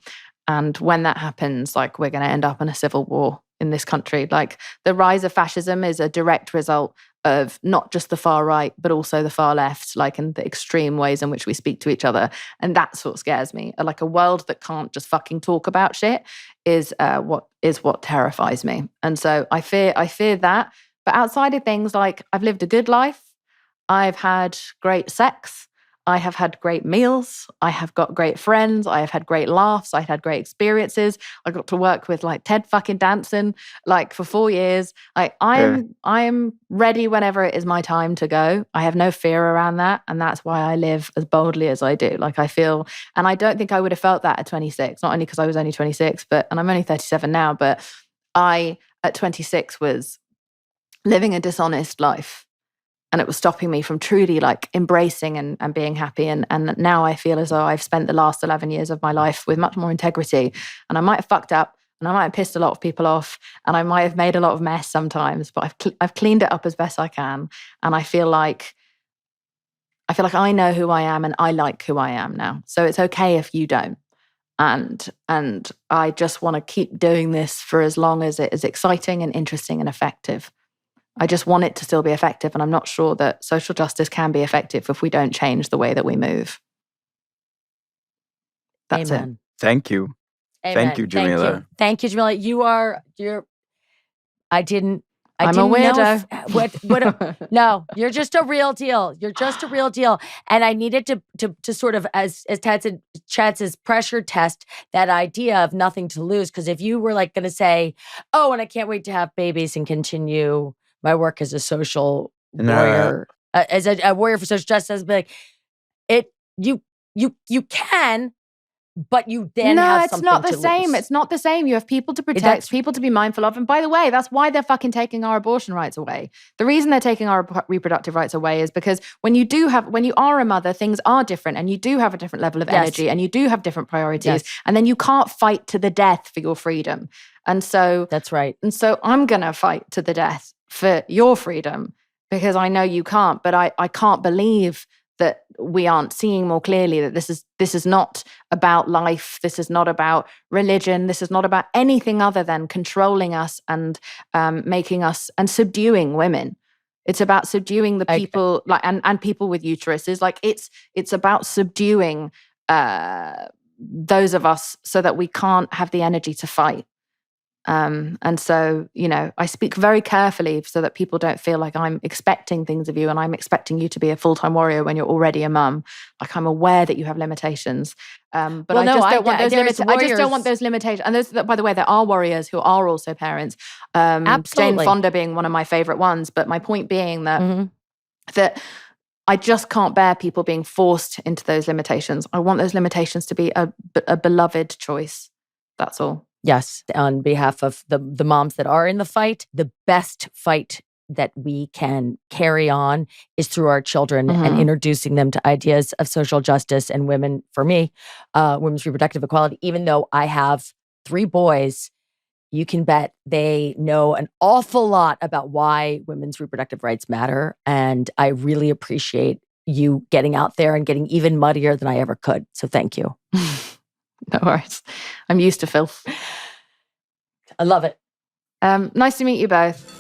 Speaker 3: And when that happens, like, we're going to end up in a civil war in this country. Like, the rise of fascism is a direct result of not just the far right, but also the far left, like in the extreme ways in which we speak to each other. And that's what scares me. Like, a world that can't just fucking talk about shit is what terrifies me. And so I fear that. But outside of things, like, I've lived a good life. I've had great sex. I have had great meals. I have got great friends. I have had great laughs. I had great experiences. I got to work with like Ted fucking Danson, like, for 4 years. Like, I am ready whenever it is my time to go. I have no fear around that. And that's why I live as boldly as I do. Like, I feel, and I don't think I would have felt that at 26, not only because I was only 26, and I'm only 37 now, but I, at 26, was living a dishonest life. And it was stopping me from truly like embracing and being happy. And now I feel as though I've spent the last 11 years of my life with much more integrity. And I might have fucked up, and I might have pissed a lot of people off, and I might have made a lot of mess sometimes, but I've cleaned it up as best I can. And I feel like I know who I am, and I like who I am now. So it's okay if you don't. And I just want to keep doing this for as long as it is exciting and interesting and effective. I just want it to still be effective. And I'm not sure that social justice can be effective if we don't change the way that we move. That's
Speaker 1: Amen.
Speaker 3: it.
Speaker 5: Thank you.
Speaker 1: Amen.
Speaker 5: Thank you, Jameela.
Speaker 1: Thank you, Jameela.
Speaker 3: I'm a weirdo.
Speaker 1: No, you're just a real deal. You're just a real deal. And I needed to sort of, as Chad says, pressure test that idea of nothing to lose. Because if you were like going to say, oh, and I can't wait to have babies and continue my work as a social warrior, as a warrior for social justice, be like, you can, but you then have something to lose.
Speaker 3: No, it's not the same. It's not the same. You have people to protect, people to be mindful of. And by the way, that's why they're fucking taking our abortion rights away. The reason they're taking our reproductive rights away is because when you are a mother, things are different, and you do have a different level of energy, and you do have different priorities. Yes. And then you can't fight to the death for your freedom. And so
Speaker 1: that's right.
Speaker 3: And so I'm going to fight to the death for your freedom, because I know you can't, but I can't believe that we aren't seeing more clearly that this is not about life. This is not about religion. This is not about anything other than controlling us and making us and subduing women. It's about subduing the people and people with uteruses. Like, it's about subduing those of us so that we can't have the energy to fight. And so, I speak very carefully so that people don't feel like I'm expecting things of you, and I'm expecting you to be a full-time warrior when you're already a mum. Like, I'm aware that you have limitations. But I just don't want those limitations. I just don't want those limitations. And those, by the way, there are warriors who are also parents.
Speaker 1: Absolutely.
Speaker 3: Jane Fonda being one of my favorite ones. But my point being that that I just can't bear people being forced into those limitations. I want those limitations to be a beloved choice. That's all.
Speaker 1: Yes, on behalf of the moms that are in the fight, the best fight that we can carry on is through our children and introducing them to ideas of social justice and women, for me, women's reproductive equality. Even though I have 3 boys, you can bet they know an awful lot about why women's reproductive rights matter. And I really appreciate you getting out there and getting even muddier than I ever could. So thank you.
Speaker 3: No worries. I'm used to filth.
Speaker 1: I love it.
Speaker 3: Nice to meet you both.